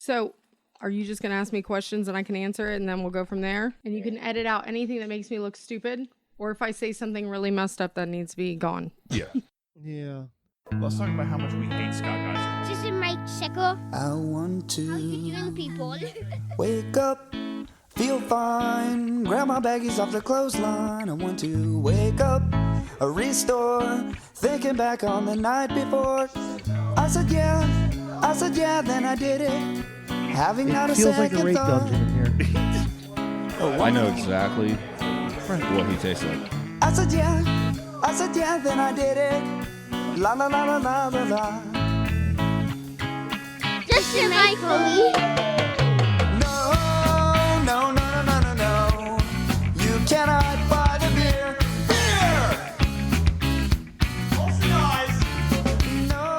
So, are you just going to ask me questions and I can answer it and then we'll go from there? And you can edit out anything that makes me look stupid? Or if I say something really messed up that needs to be gone? Yeah. Yeah. Let's talk about how much we hate Scott, guys. This is my sickle. I want How you to doing, people? wake up, feel fine, grab my baggies off the clothesline. I want to wake up, restore, thinking back on the night before. I said yeah, then I did it. Having not a Feels like second a rape thought. dungeon in here. I know exactly what he tastes like. I said yeah, then I did it. La la la la la la la. This is my Chloe. No. You cannot buy the beer. Beer! Close your eyes. No.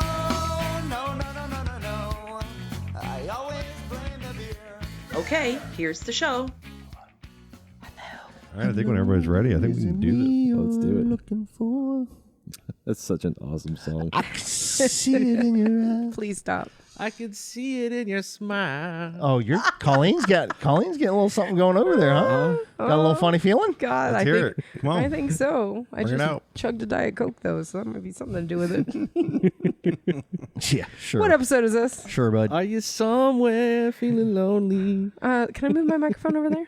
I always blame the beer. Okay, here's the show. All right, I think when everybody's ready, I think we can do this. Let's do it. Looking for. That's such an awesome song. I can see it in your eyes. Please stop. I can see it in your smile. Oh, Colleen's getting a little something going over there, huh? Got a little funny feeling? God, Let's hear it. Come on. I think so. I Bring it just out. chugged a Diet Coke, though, so that might be something to do with it. Yeah, sure. What episode is this? Sure, bud. Are you somewhere feeling lonely? Can I move my microphone over there?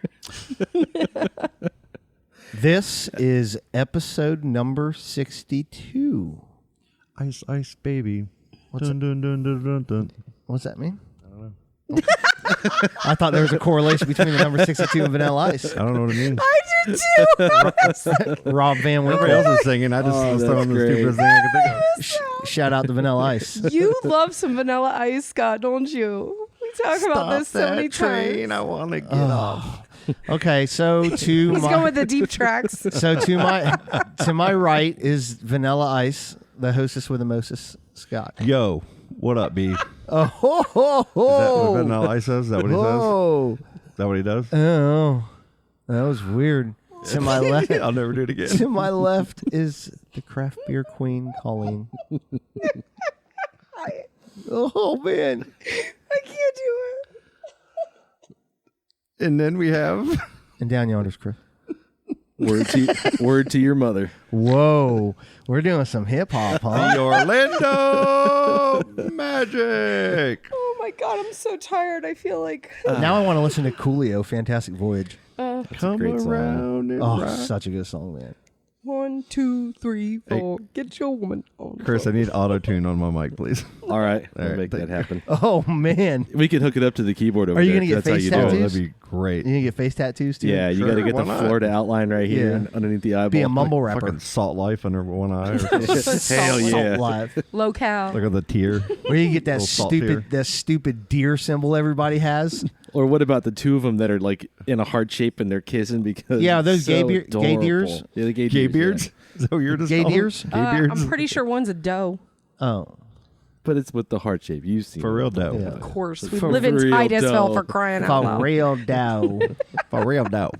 This is episode number 62. Ice, ice, baby. What's dun, dun, dun, dun, dun, dun. What's that mean? I don't know. I thought there was a correlation between the number 62 and Vanilla Ice. I don't know what it means. I do too. Rob Van Everybody Winkle. else is singing. I just was that's throwing the great. stupidest thing I could think of. Shout out to Vanilla Ice. You love some Vanilla Ice, Scott, don't you? We talk about this so many times. I want to get off. Okay, so to He's my going with the deep tracks. so to my right is Vanilla Ice, the hostess with the mostest, Scott. Yo, what up, B? Is Oh, ho, ho, ho. that what Vanilla Ice says? Is that what he says? Oh, Is that what he does? oh, that was weird. To my left, I'll never do it again. to my left is the craft beer queen, Colleen. Oh man, I can't do it. And then we have... and down yonder's Chris. Word to your mother. Whoa, we're doing some hip hop, huh? The Orlando Magic. Oh my God, I'm so tired. I feel like... Now I want to listen to Coolio, Fantastic Voyage. Come great song. around and Oh, rock. such a good song, man. 1, 2, 3, 4. Get your woman on. Chris, I need auto-tune on my mic, please. All right, All I'll right, make that thank you. happen. Oh man, We can hook it up to the keyboard over Are you there. gonna get That's how face you do Oh, it. tattoos? that'd be great. you need to get face tattoos too? Yeah, you got to Sure, get the why not? Florida outline right here Yeah. and underneath the eyeball. Be a mumble rapper. Fucking Salt Life under one eye. Or something. Hell yeah. Salt Live. Locale. Look at the tear. Where you get that Little salt tear. stupid deer symbol everybody has. Or what about the two of them that are like in a heart shape and they're kissing because Yeah, those it's gay so beer- gay adorable. deers? Yeah, the gay Gay deers, beards? yeah. Is that what you're just Gay calling deers? them? Gay beards? I'm pretty sure one's a doe. Oh, But it's with the heart shape. You've seen For it. real dough. Yeah. Of course. We For live in real Titusville doe. for crying out for loud. real dough. For real dough.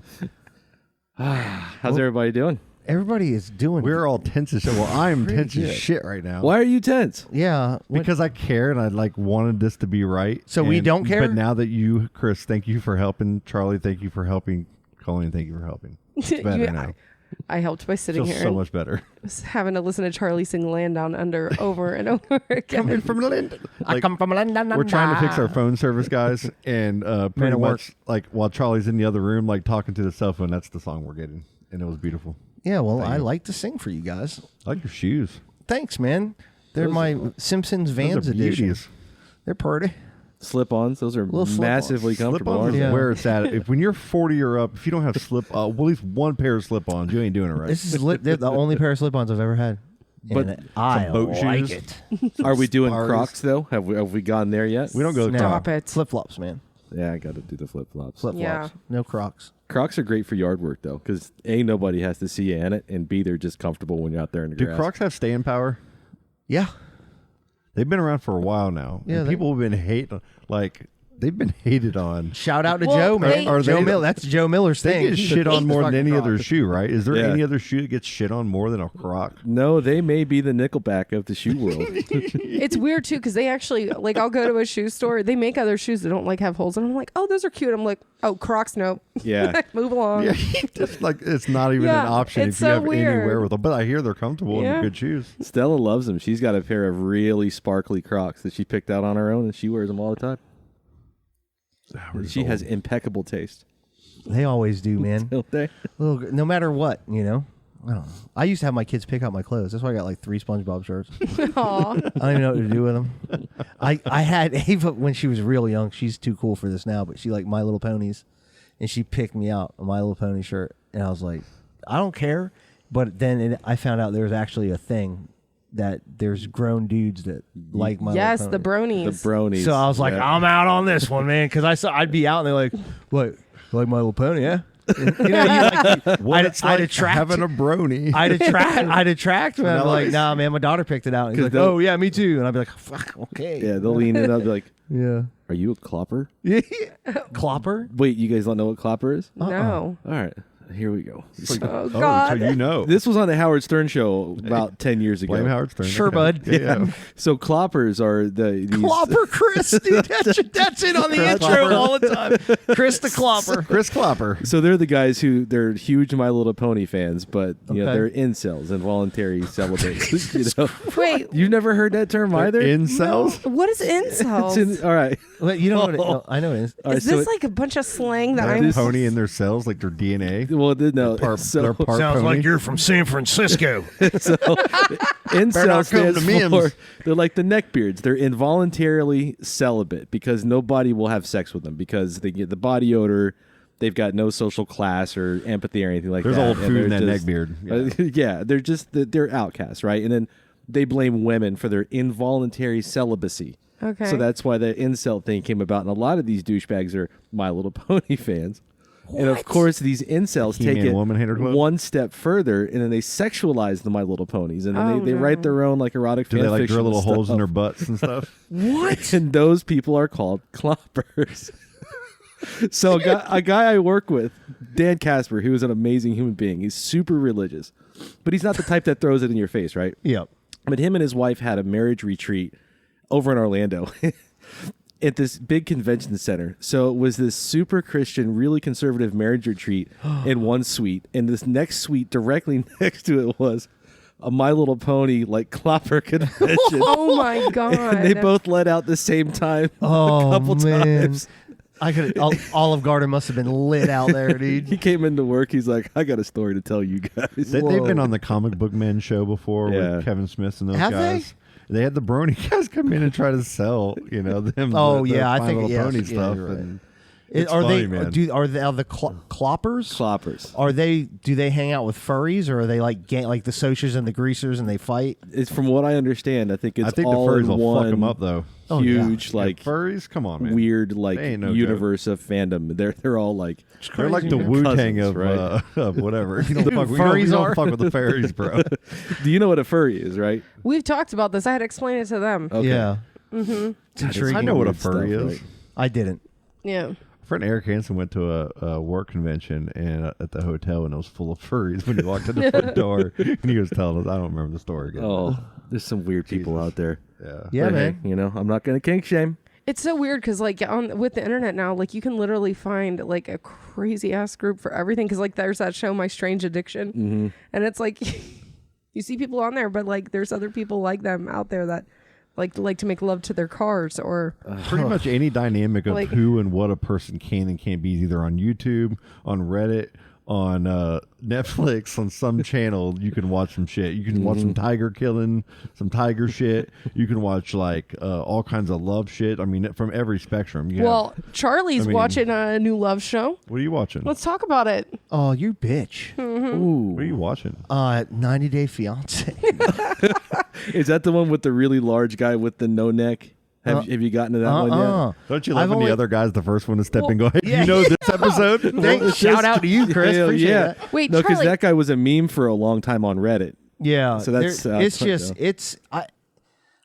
How's everybody doing? Everybody is doing. We're all tense as shit. Well, I'm Pretty tense as good. shit right now. Why are you tense? Yeah, what- Because I care and I wanted this to be right. So we don't care? But now that you, Chris, thank you for helping. Charlie, thank you for helping. Colleen, thank you for helping. It's better Yeah, now. I helped by sitting Feels here so and much better. having to listen to Charlie sing Land Down Under over and over again. From London. I come from London. We're trying to fix our phone service, guys, and pretty it work. much like while Charlie's in the other room, like talking to the cell phone. That's the song we're getting, and it was beautiful. Yeah, well, Thank I you. like to sing for you guys. I like your shoes. Thanks, man. They're my Simpsons Vans Those are edition. beauties. They're pretty. Slip-ons. Those are Little slip-ons. massively comfortable. Slip-ons aren't is they? Yeah. where it's at. If when you're 40 or up, if you don't have well, at least one pair of slip-ons, you ain't doing it right. This is they're the only pair of slip-ons I've ever had. But And I some boat like shoes. it. Are we doing Sparks. Crocs though? Have we gone there yet? We don't go. No. Stop it. Flip-flops, man. Yeah, I got to do the flip-flops. Flip-flops. Yeah. No Crocs. Crocs are great for yard work though, because A, nobody has to see you in it, and B, they're just comfortable when you're out there in the Do grass. Crocs have staying power? Yeah. They've been around for a while now. Yeah, and they- people have been hating. Like they've been hated on. Shout out to Well, Joe, man. Are Joe they- Miller. That's Joe Miller's They thing. get shit on more than any other Crocs. shoe, right? Is there Yeah. any other shoe that gets shit on more than a Croc? No, they may be the Nickelback of the shoe world. It's weird too because they actually like I'll go to a shoe store. They make other shoes that don't like have holes, and I'm like, oh, those are cute. I'm like, oh, Crocs, nope. Yeah. Move along. Yeah, it's like it's not even Yeah, an option it's if you so have weird. any wherewithal. But I hear they're comfortable Yeah. and good shoes. Stella loves them. She's got a pair of really sparkly Crocs that she picked out on her own, and she wears them all the time. She has impeccable taste. They always do, man. Don't they? No matter what, I don't know. I used to have my kids pick out my clothes. That's why I got like 3 SpongeBob shirts. Aw. I don't even know what to do with them. I had Ava when she was real young. She's too cool for this now, but she liked My Little Ponies, and she picked me out a My Little Pony shirt, and I was like, I don't care. But then I found out there was actually a thing that there's grown dudes that like My Yes, Little the Pony. bronies. The bronies. So I was like, Yeah. I'm out on this one, man, because I'd be out and they're like, what, you like My Little Pony, yeah? I'd attract having a brony. I'd attract them. I'm like, nah, man, my daughter picked it out. And he's like, oh yeah, me too. And I'd be like, fuck, okay. Yeah, they'll lean in up be like, Yeah. are you a clopper? Yeah. Clopper? Wait, you guys don't know what clopper is? No. All right, here we go. Oh, so God. you know. This was on the Howard Stern show about 10 years ago. Blame Howard Stern. Sure, Okay. bud. Yeah. So cloppers are these Clopper Chris, dude. That's it on the Chris intro Clopper. all the time. Chris the Clopper. Chris Clopper. So they're the guys who they're huge My Little Pony fans, but you know Okay. they're incels, involuntary celibates. You know? Wait, You've never heard that term either? Incels? what is incels? All right. Well, you know what? No, I know it is. All right, Is so this like a bunch of slang that They I'm have pony in their cells, like their DNA. well, no. They're part Sounds pony. like you're from San Francisco. Incel not come stands to Mims. for they're like the neckbeards. They're involuntarily celibate because nobody will have sex with them because they get the body odor. They've got no social class or empathy or anything like There's that. old and food in they're that just- neckbeard. yeah, they're outcasts, right? And then they blame women for their involuntary celibacy. Okay. So that's why the incel thing came about. And a lot of these douchebags are My Little Pony fans. And of course, these incels take He-Man it Woman Hater Club? one step further, and then they sexualize the My Little Ponies, and then they write their own like erotic Do fan they like fiction drill little and holes in their stuff. butts and stuff? What? And those people are called cloppers. So a guy I work with, Dan Casper, who is an amazing human being. He's super religious, but he's not the type that throws it in your face, right? Yep. But him and his wife had a marriage retreat over in Orlando at this big convention center. So it was this super Christian, really conservative marriage retreat in one suite. And this next suite directly next to it was a My Little Pony like clopper convention. Oh my God. And they both let out the same time Oh, a couple man. times. I could. Olive Garden must have been lit out there, He dude. came into work. He's like, I got a story to tell you guys. They've been on the Comic Book Men show before Yeah. with Kevin Smith and those Have guys. They had the brony guys come in and try to sell, them. Oh, the yeah, I My think- Little yes, Pony yeah, stuff. you're right. And it's Are funny, they? man. Are the cloppers? Cloppers. Are they? Do they hang out with furries, or are they like like the Sochas and the Greasers, and they fight? It's from what I understand. I think it's I think the all furries in will one fuck them up though. Oh, yeah. huge like Furries, come on, man. weird like They ain't no universe of fandom. They're all like They're like the man. Wu Tang Cousins, of, right? of whatever. You don't fuck, Furries you don't are? fuck with the fairies, bro. Do you know what a furry is, right? We've talked about this. I had to explain it to them. Okay. Yeah. Mm-hmm. It's intriguing. I know what a Weird furry stuff, is. right? I didn't. Yeah. Friend Eric Hansen went to a work convention and at the hotel, and it was full of furries when he walked in the front door. And he was telling us, I don't remember the story again. Oh, there's some weird people Jesus. out there. Yeah. Yeah, But, man. hey, I'm not gonna kink shame. It's so weird because like with the internet now, like you can literally find like a crazy ass group for everything. Because like there's that show My Strange Addiction, and it's like you see people on there, but like there's other people like them out there that like to make love to their cars or Pretty much any dynamic of Like- who and what a person can and can't be is either on YouTube, on Reddit, on Netflix, on some channel. You can watch some shit. You can watch some tiger killing, some tiger shit. You can watch like all kinds of love shit. I mean, from every spectrum. You well, have, Charlie's I mean- watching a new love show. what are you watching? Let's talk about it. Oh, you bitch. Ooh, What are you watching? 90 Day Fiance. is that the one with the really large guy with the no neck? Have you gotten to that one yet? Don't you I've love when only- the other guy's the first one to step Well, and go, hey, yeah. you know this episode? Thanks. Shout out to you, Chris. Hell Appreciate yeah. that. Wait, No, because Charlie- that guy was a meme for a long time on Reddit. Yeah. So that's it's just though.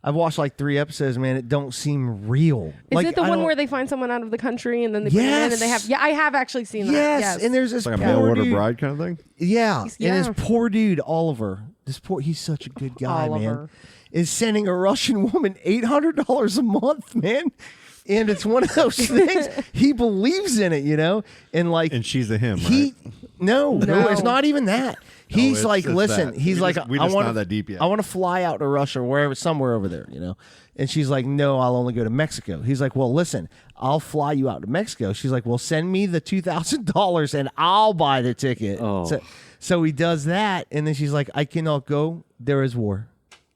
I've watched like 3 episodes, man. It don't seem real. Is like, it the I one don't- where they find someone out of the country and then they bring them in and they have? Yeah, I have actually seen that. Yes, and there's this It's like a poor mail order dude. bride kind of thing. Yeah, Yeah. and this poor dude, Oliver. He's such a good guy, man. Oliver. Is sending a Russian woman $800 a month, man. And it's one of those things. He believes in it, and like, And she's a him, he. right? No, it's not even that. He's it's- like, it's listen. that. He's We like, just- we I just want not that deep yet. I want to fly out to Russia, somewhere over there, And she's like, no, I'll only go to Mexico. He's like, well, listen, I'll fly you out to Mexico. She's like, well, send me the $2,000 and I'll buy the ticket. Oh. So he does that, and then she's like, I cannot go. There is war.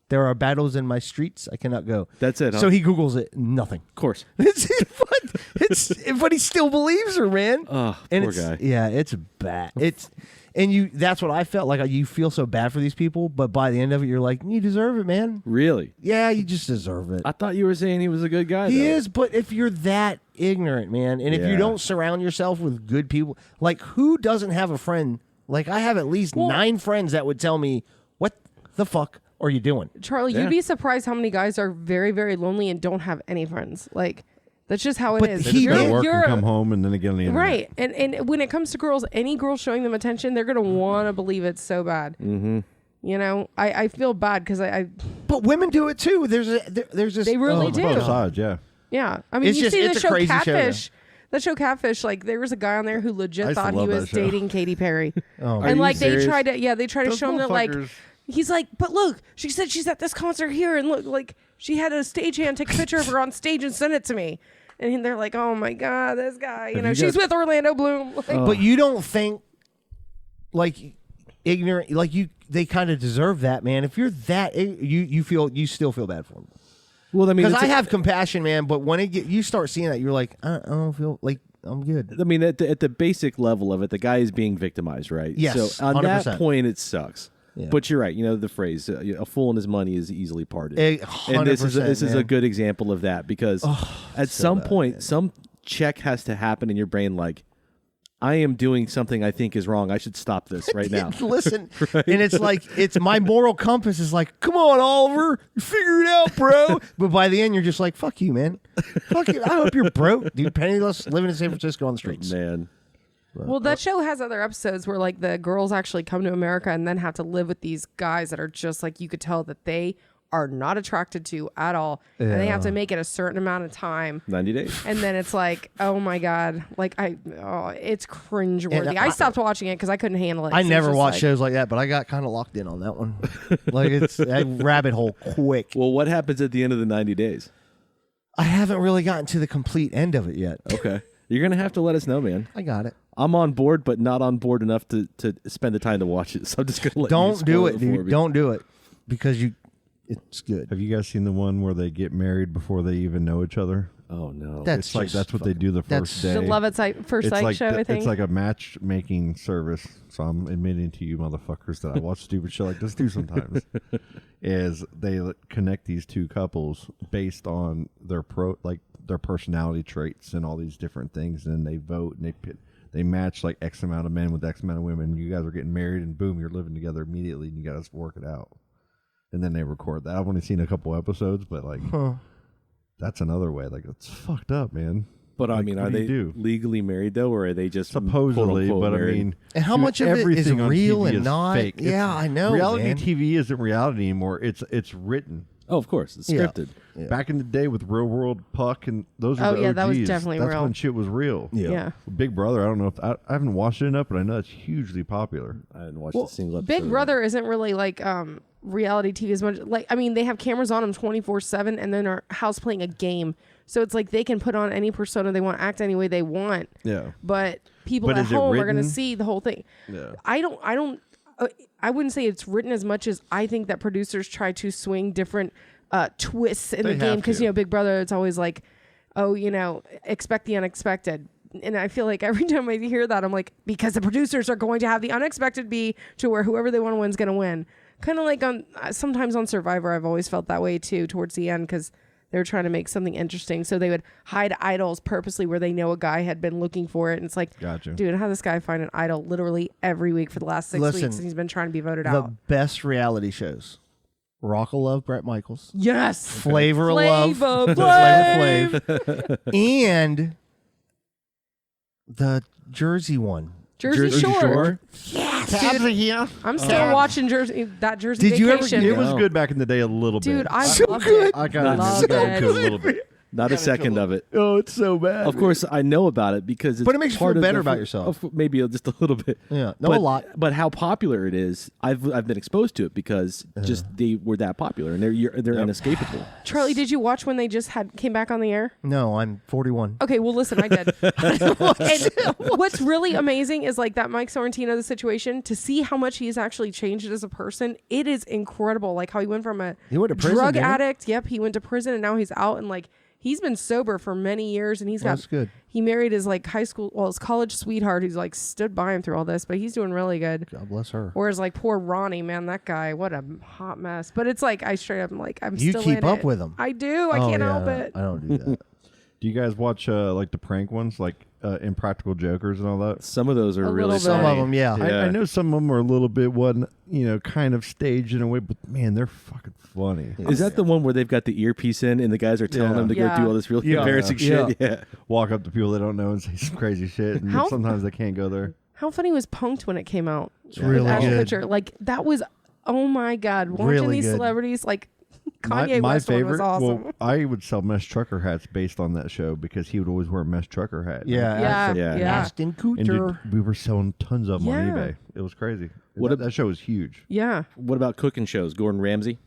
There are battles in my streets. I cannot go. That's it, huh? So he Googles it. Nothing. Of course. But he still believes her, man. Oh, and poor it's, guy. Yeah, it's bad. That's what I felt like. You feel so bad for these people, but by the end of it, you're like, you deserve it, man. Really? Yeah, you just deserve it. I thought you were saying he was a good guy. He though. is, but if you're that ignorant, man, and if you Yeah. don't surround yourself with good people, like who doesn't have a friend? Like I have at least 9 friends that would tell me, what the fuck are you doing? Charlie, Yeah. you'd be surprised how many guys are very, very lonely and don't have any friends. Like, that's just how it But is. They he just go to did- work and come home and then they get on the internet. Right. And when it comes to girls, any girl showing them attention, they're going to want to believe it so bad. Mm-hmm. I feel bad because I But women do it too. There's this. They really Oh, do. both sides, yeah. Yeah. I mean, It's you just- see it's the a show crazy show, though. Catfish. That show Catfish, like there was a guy on there who I legit used to thought he love that was show. dating Katy Perry. Oh, And you like serious? they try to Those show him that like motherfuckers- he's like, but look, she said she's at this concert here, and look, like she had a stagehand take a picture of her on stage and send it to me. And they're like, oh my God, this guy, you she's got- with Orlando Bloom. Like, But you don't think like ignorant, like they kind of deserve that, man. If you're that, you still feel bad for them. Well, I mean, Because it's I a- have compassion, man. But when you start seeing that, you're like, I don't feel like I'm good. I mean, at the basic level of it, the guy is being victimized, right? Yes, So on that 100%. point, it sucks. Yeah. But you're right. The phrase, a fool and his money is easily parted. 100%, And this is a man. good example of that because at some point, some check has to happen in your brain like, I am doing something I think is wrong. I should stop this right now. Listen, and it's like my moral compass is like, come on, Oliver, figure it out, bro. But by the end, you're just like, fuck you, man. Fuck you. I hope you're broke, dude. Penniless, living in San Francisco on the streets. Man. well, that show has other episodes where like the girls actually come to America and then have to live with these guys that are just like you could tell that they are not attracted to at all, and they have to make it a certain amount of time. 90 days. And then it's like, oh my God, like it's cringeworthy. And I stopped watching it because I couldn't handle it. I So never it's just watch like- shows like that, but I got kind of locked in on that one. Like it's a rabbit hole quick. Well, what happens at the end of the 90 days? I haven't really gotten to the complete end of it yet. Okay. You're going to have to let us know, man. I got it. I'm on board, but not on board enough to spend the time to watch it. So I'm just going to let you Don't do spoil it, for dude. me. Don't do it because it's good. Have you guys seen the one where they get married before they even know each other? Oh, no. That's It's like just that's what they do the that's- first day. The Love at First It's Sight like show, I think. it's like a matchmaking service. So I'm admitting to you, motherfuckers, that I watch stupid shit like this too sometimes. Is they connect these two couples based on their their personality traits and all these different things, and they vote and they match like X amount of men with X amount of women. You guys are getting married, and boom, you're living together immediately, and you guys work it out. And then they record that. I've only seen a couple episodes, but like that's another way. Like it's fucked up, man. But I Like, mean, what are do they you do? legally married though, or are they just Supposedly, quote, unquote, but married? I mean, And how dude, much of it is everything on real TV and is not? fake. Yeah, I know, Reality man. TV isn't reality anymore. It's written. Oh, of course, it's Yeah. scripted. Yeah. Back in the day with Real World Puck and those are Oh, the yeah, OGs. that was definitely That's real. when shit was real. yeah. Big Brother, I don't know if I haven't watched it enough, but I know it's hugely popular. I didn't watch a single episode. Big of Brother isn't really like reality TV as much. Like, I mean, they have cameras on them 24/7, and then our house playing a game. So it's like they can put on any persona they want, act any way they want. Yeah. But people But at is it home are going to written? see the whole thing. Yeah. I wouldn't say it's written as much as I think that producers try to swing different twists in They the game have because to. Big Brother, it's always like, oh, expect the unexpected. And I feel like every time I hear that, I'm like, because the producers are going to have the unexpected be to where whoever they want to win is going to win. Kind of like sometimes on Survivor, I've always felt that way too towards the end because they were trying to make something interesting. So they would hide idols purposely where they know a guy had been looking for it. And it's like, Gotcha. dude, how this guy find an idol literally every week for the last 6 Listen, weeks and he's been trying to be voted The out. best reality shows Rock of Love, Bret Michaels. Yes. Flavor of Love. Flavor Flav. And the Jersey one. Jersey Shore. Tabs are here. I'm still watching Jersey Did you ever- Vacation. It was good back in the day a little bit. Dude, I loved good. it. I got Loved into it. it a little bit. Not a second of it. Oh, it's so bad. Of course, I know about it because it's But it makes you part feel of better the- about yourself. Maybe just a little bit. Yeah, no, but, a lot. But how popular it is, I've been exposed to it because just they were that popular and they're inescapable. Charlie, did you watch when they just came back on the air? No, I'm 41. Okay, well, listen, I did. And what's really amazing is like that Mike Sorrentino, the situation, to see how much he's actually changed as a person. It is incredible. Like how he went from He went to prison, drug didn't he? addict. Yep, he went to prison and now he's out and like he's been sober for many years and he's got. That's good. He married his like his college sweetheart who's like stood by him through all this, but he's doing really good. God bless her. Whereas like poor Ronnie, man, that guy, what a hot mess. But it's like I straight up am like I'm You still keep in up it. with him. I do. I can't help it. I don't do that. Do you guys watch like the prank ones, like Impractical Jokers and all that? Some of those are A really little Some bit. of them, yeah. I know some of them are a little bit kind of staged in a way, but man, they're fucking funny. Is that the one where they've got the earpiece in and the guys are telling them to go Yeah. do all this really Yeah. embarrassing Yeah. shit? Yeah. Walk up to people they don't know and say some crazy shit, and How- sometimes they can't go there. How funny was Punked when it came out? It's really good. Kutcher. Like that was, oh my god! Watching Really these good. celebrities, like Kanye my West one was favorite. awesome. Well, I would sell mesh trucker hats based on that show because he would always wear a mesh trucker hat. yeah, Yeah. yeah. Ashton And dude, Kutcher. we were selling tons of them on Yeah. eBay. It was crazy. What That show was huge. Yeah. What about cooking shows? Gordon Ramsay?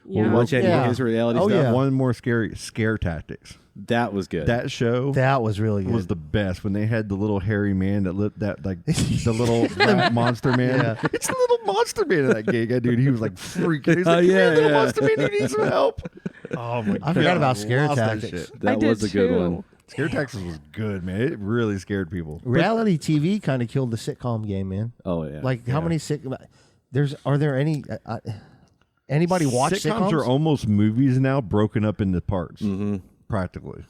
Yeah. You watch any Yeah. of his reality Oh, stuff? yeah. One more scare tactics. That was good. That show That was really good. was the best when they had the little hairy man that like the little rat monster man. Yeah. It's the little monster man in that gig, dude. He was like freaking. He's like, Oh, "Come here, yeah, little yeah. monster man, you need some help." Oh my god! I forgot about scare lost that tactics. shit. that I did was a good too. one. Scare tactics was good, man. It really scared people. Reality TV kind of killed the sitcom game, man. Oh yeah. Like how many are there any anybody watch sitcoms? are almost movies now, broken up into parts, practically.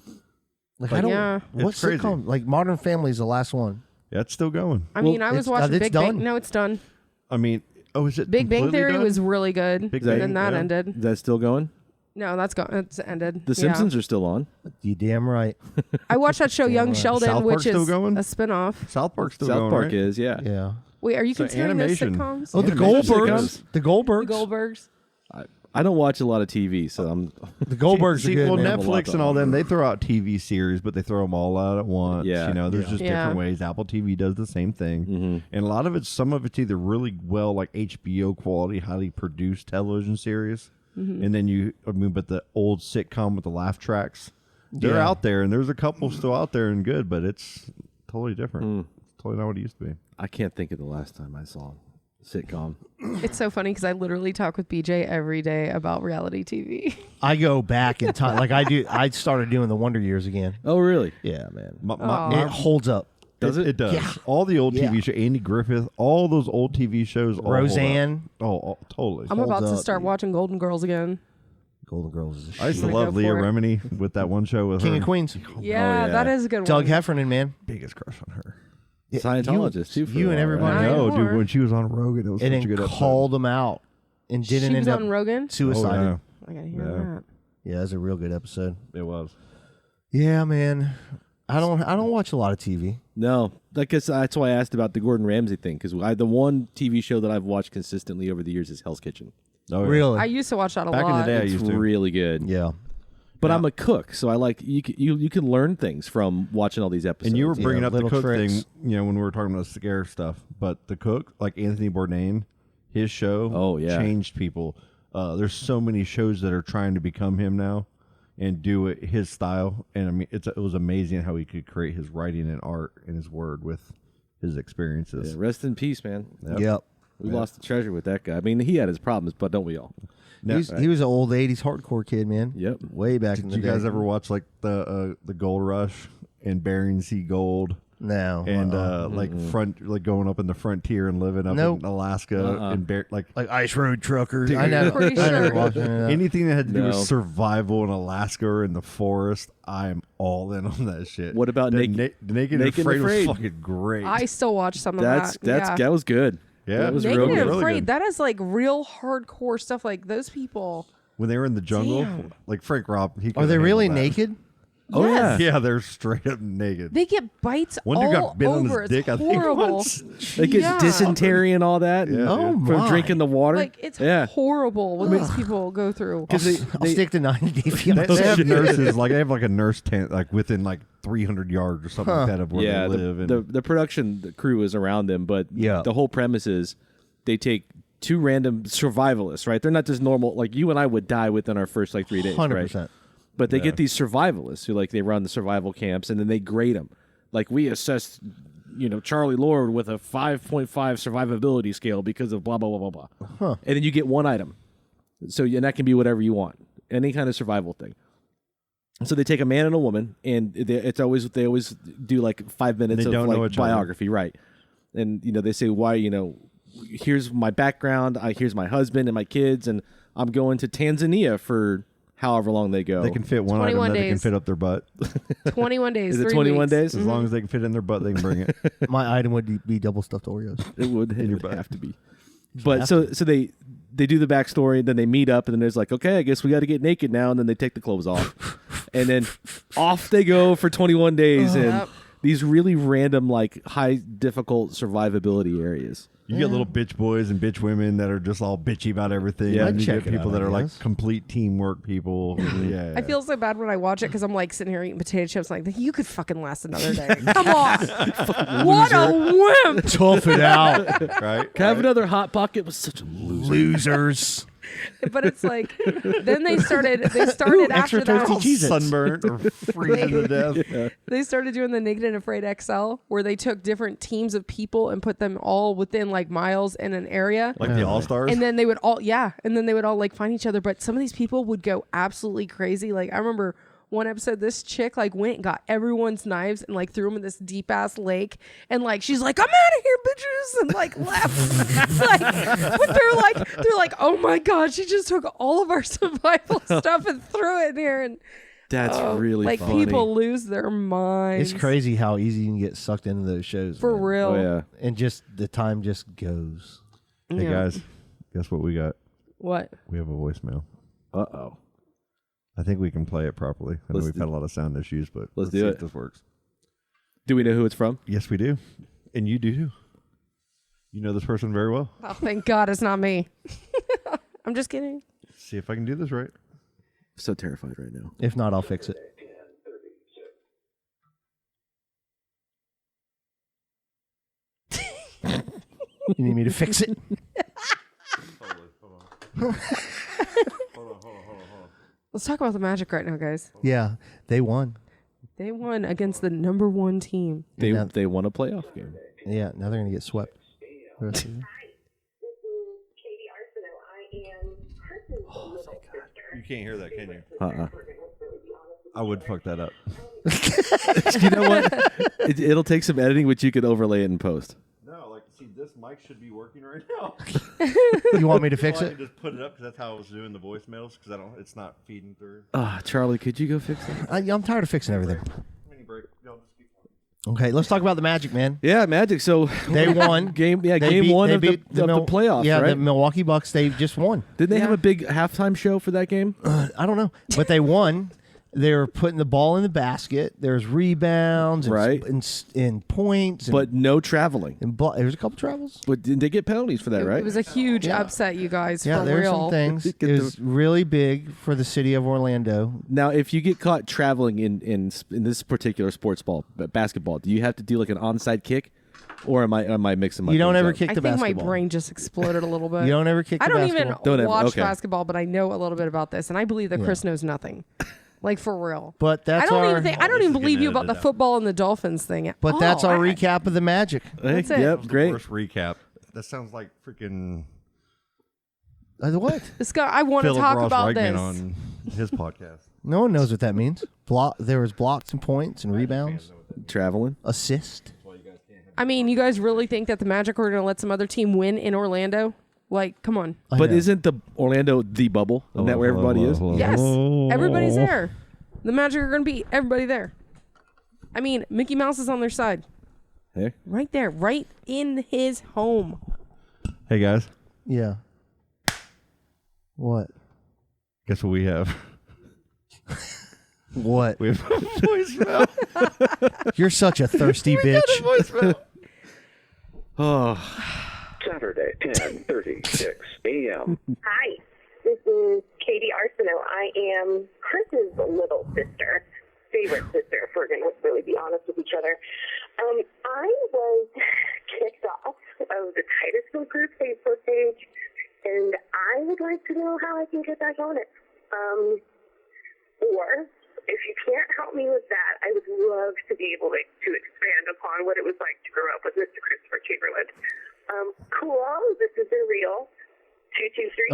Like, I don't. Yeah. What It's crazy. sitcom? Like Modern Family is the last one. Yeah, it's still going. I mean, I was it's- watching it's Big done. Bang. No, it's done. I mean, is it Big Bang completely Theory done? was really good, Big and then Bang, that yeah. ended. Is that still going? No, that's gone. It's ended. The Simpsons are still on. You damn right. I watched that show Young right. Sheldon, South which Park's still is going? a spinoff. South Park's still South going, Park right? is, yeah. Yeah. Wait, are you So considering those animation. sitcoms? Oh, the Animation Goldbergs. sitcoms. The Goldbergs. The Goldbergs. I don't watch a lot of TV, so I'm. The Goldbergs See, are good. well, man. Netflix and all them, they throw out TV series, but they throw them all out at once. Yeah. You know, there's just Yeah. different ways. Apple TV does the same thing. Mm-hmm. And a lot of some of it's either really well, like HBO quality, highly produced television series. And then but the old sitcom with the laugh tracks, they're Yeah. out there, and there's a couple still out there and good, but it's totally different. It's totally not what it used to be. I can't think of the last time I saw a sitcom. It's so funny because I literally talk with BJ every day about reality TV. I go back in time. Like I do. I started doing the Wonder Years again. Oh, really? Yeah, man. Aw. It holds up. Does it? It does. Yeah. All the old Yeah. TV shows, Andy Griffith, all those old TV shows. all hold up. Roseanne. Oh, totally. I'm Holds about to up, start dude. watching Golden Girls again. Golden Girls is a I used shit. to gonna love go Leah for it. Remini with that one show with King her. of Queens. Yeah, yeah. that is a good Doug one. Heffernan, man. Biggest crush on her. Yeah, Scientologist, too, for You a and while, everybody. right? I know, Right. dude. When she was on Rogan, it was And such a good then episode. called them out and didn't She end was up on Rogan. suiciding. Oh, I gotta hear Yeah. that. Yeah, that's a real good episode. It was. Yeah, man. I don't watch a lot of TV. No, that's why I asked about the Gordon Ramsay thing because the one TV show that I've watched consistently over the years is Hell's Kitchen. Oh, yeah. Really? I used to watch that a Back lot. in the day, I It's used to. really good. yeah. But I'm a cook, so I like you can learn things from watching all these episodes. And you were bringing Yeah, up the little cook tricks. thing, when we were talking about scare stuff. But the cook, like Anthony Bourdain, his show Oh, yeah. changed people. There's so many shows that are trying to become him now and do it his style. And I mean, it was amazing how he could create his writing and art and his word with his experiences. Yeah, rest in peace, man. Yep. We lost the treasure with that guy. I mean, he had his problems, but don't we all? Now, He was an old 80s hardcore kid, man. Yep. Way back in did the you day. guys ever watch like the Gold Rush and Bering Sea Gold? No. And like going up in the frontier and living up Nope. in Alaska and like Ice Road Truckers. Dude, I never, Pretty I never sure. watched any of that. anything that had to do with No. survival in Alaska or in the forest, I'm all in on that shit. What about The Naked Naked and and Afraid Afraid? was fucking great. I still watch some of that. Yeah. That was good. Yeah, That was Naked real and good. Really Afraid. good. That is like real hardcore stuff. Like those people. When they were in the jungle, Damn. like Frank Robb, he Are could've they really handled that. naked? Oh, Yes. Yeah, they're straight up naked. They get bites One dude all got bit on his over. dick, I It's think, horrible. once. They get Yeah. dysentery and all that. Yeah, Oh, dude. From my. drinking the water. Like it's yeah. horrible what these people go through. I'll, they- I'll they- stick to 90 Day They Fiancé. have nurses, like they have like a nurse tent, like within like 300 yards or something like that of where Yeah, they live. And the production crew is around them, but Yeah. the whole premise is they take two random survivalists, right? They're not just normal, like you and I would die within our first like 3 days, 100%. right? But they get these survivalists who like they run the survival camps and then they grade them. Like we assessed, Charlie Lord with a 5.5 survivability scale because of blah blah blah blah blah. And then you get one item. So and that can be whatever you want, any kind of survival thing. And so they take a man and a woman, and they always do like 5 minutes They of don't know like each other. biography, right? And they say why here's my background, here's my husband and my kids, and I'm going to Tanzania for however long they go. they can fit one item 21 that they can days. fit up their butt. 21 days. Is it 3 21 weeks. days? As long as they can fit in their butt, they can bring it. My item would be double stuffed Oreos. It would butt. have to be. But so they do the backstory, then they meet up, and then there's like, okay, I guess we got to get naked now, and then they take the clothes off, and then off they go for 21 days in Yep. these really random, like high difficult survivability areas. You get little bitch boys and bitch women that are just all bitchy about everything. Yeah. and I'd you check get it people out, that I are like guess. complete teamwork people. Yeah, I feel so bad when I watch it because I'm like sitting here eating potato chips. Like you could fucking last another day. Come on, what a whim! Tough it out. right. Can I have another hot pocket? Was such a loser. Losers. But it's like then they started extra after that. toasty Cheez-Its. Sunburned or freezing to death. They started doing the Naked and Afraid XL, where they took different teams of people and put them all within like miles in an area. Like the All Stars. And then they would all like find each other. But some of these people would go absolutely crazy. Like I remember one episode, this chick like went and got everyone's knives and like threw them in this deep ass lake. And like she's like, I'm out of here, bitches, and like left. But they're like, oh my god, she just took all of our survival stuff and threw it in here. And That's really like funny. people lose their minds. It's crazy how easy you can get sucked into those shows. For man. real. Oh yeah. And just the time just goes. Hey Yeah. guys, guess what we got? What? We have a voicemail. Uh-oh. I think we can play it properly. I know Let's we've had a lot of sound issues, but let's do see it. if this works. Do we know who it's from? Yes, we do. And you do too. You know this person very well. Oh, thank God it's not me. I'm just kidding. See if I can do this right. So terrified right now. If not, I'll fix it. You need me to fix it? Let's talk about the Magic right now, guys. Yeah, they won. They won against the number one team. They Now- they won a playoff game. Yeah, now they're gonna get swept. The rest of the year. You can't hear that, can you? Uh-uh. I would fuck that up. You know what? It'll take some editing, which you could overlay it in post. No, like, see, this mic should be working right now. You want me to fix I it? can just put it up because that's how I was doing the voicemails because it's not feeding through. Charlie, could you go fix it? I'm tired of fixing everything. Mini break. No, just keep going. Okay, let's talk about the Magic, man. Yeah, Magic. So They won. game. Yeah, They game beat- one they of the beat playoffs. Yeah, right? the Milwaukee Bucks. They just won. Didn't they have Yeah. a big halftime show for that game? I don't know, but they won. They were putting the ball in the basket. There's rebounds, and, Right. and points, and, But no traveling. and there's a couple travels. But didn't they get penalties for that? Right? It was a huge Yeah. upset, you guys. Yeah, for there's real. some things. Get It the- was really big for the city of Orlando. Now, if you get caught traveling in this particular sports basketball, do you have to do like an onside kick, or am I mixing my? You don't things ever up? kick I the think my basketball. brain just exploded a little bit. You don't ever kick I the don't basketball. even Don't ever- watch okay. basketball, but I know a little bit about this, and I believe that Chris knows nothing. Like for real. But that's I don't our. even think I don't this even is believe getting you about the edited out. football and the Dolphins thing. But that's our I- recap of the Magic. Hey, That's it. Yep, great. First recap. That sounds like freaking What? This guy, I want to Philip talk Ross about Reichman this. on his podcast. No one knows what that means. There was blocks and points and rebounds, Traveling. assist. I mean, you guys really think that the Magic are going to let some other team win in Orlando? Like, come on. I But know. isn't the Orlando the bubble? Isn't that where everybody is? Yes, everybody's there. The Magic are going to beat everybody there. I mean, Mickey Mouse is on their side. Hey, Right there, right in his home. Hey guys, Yeah. What? guess what we have? What? We have a voicemail. You're such a thirsty bitch. Voicemail. Oh, Saturday, 10:36 a.m. Hi, this is Katie Arsenault. I am Chris's little sister, favorite sister, if we're going to really be honest with each other. I was kicked off of the Titusville group Facebook page, and I would like to know how I can get back on it. Or, if you can't help me with that, I would love to be able to expand upon what it was like to grow up with Mr. Christopher Chamberlain. Cool, this is the real 223.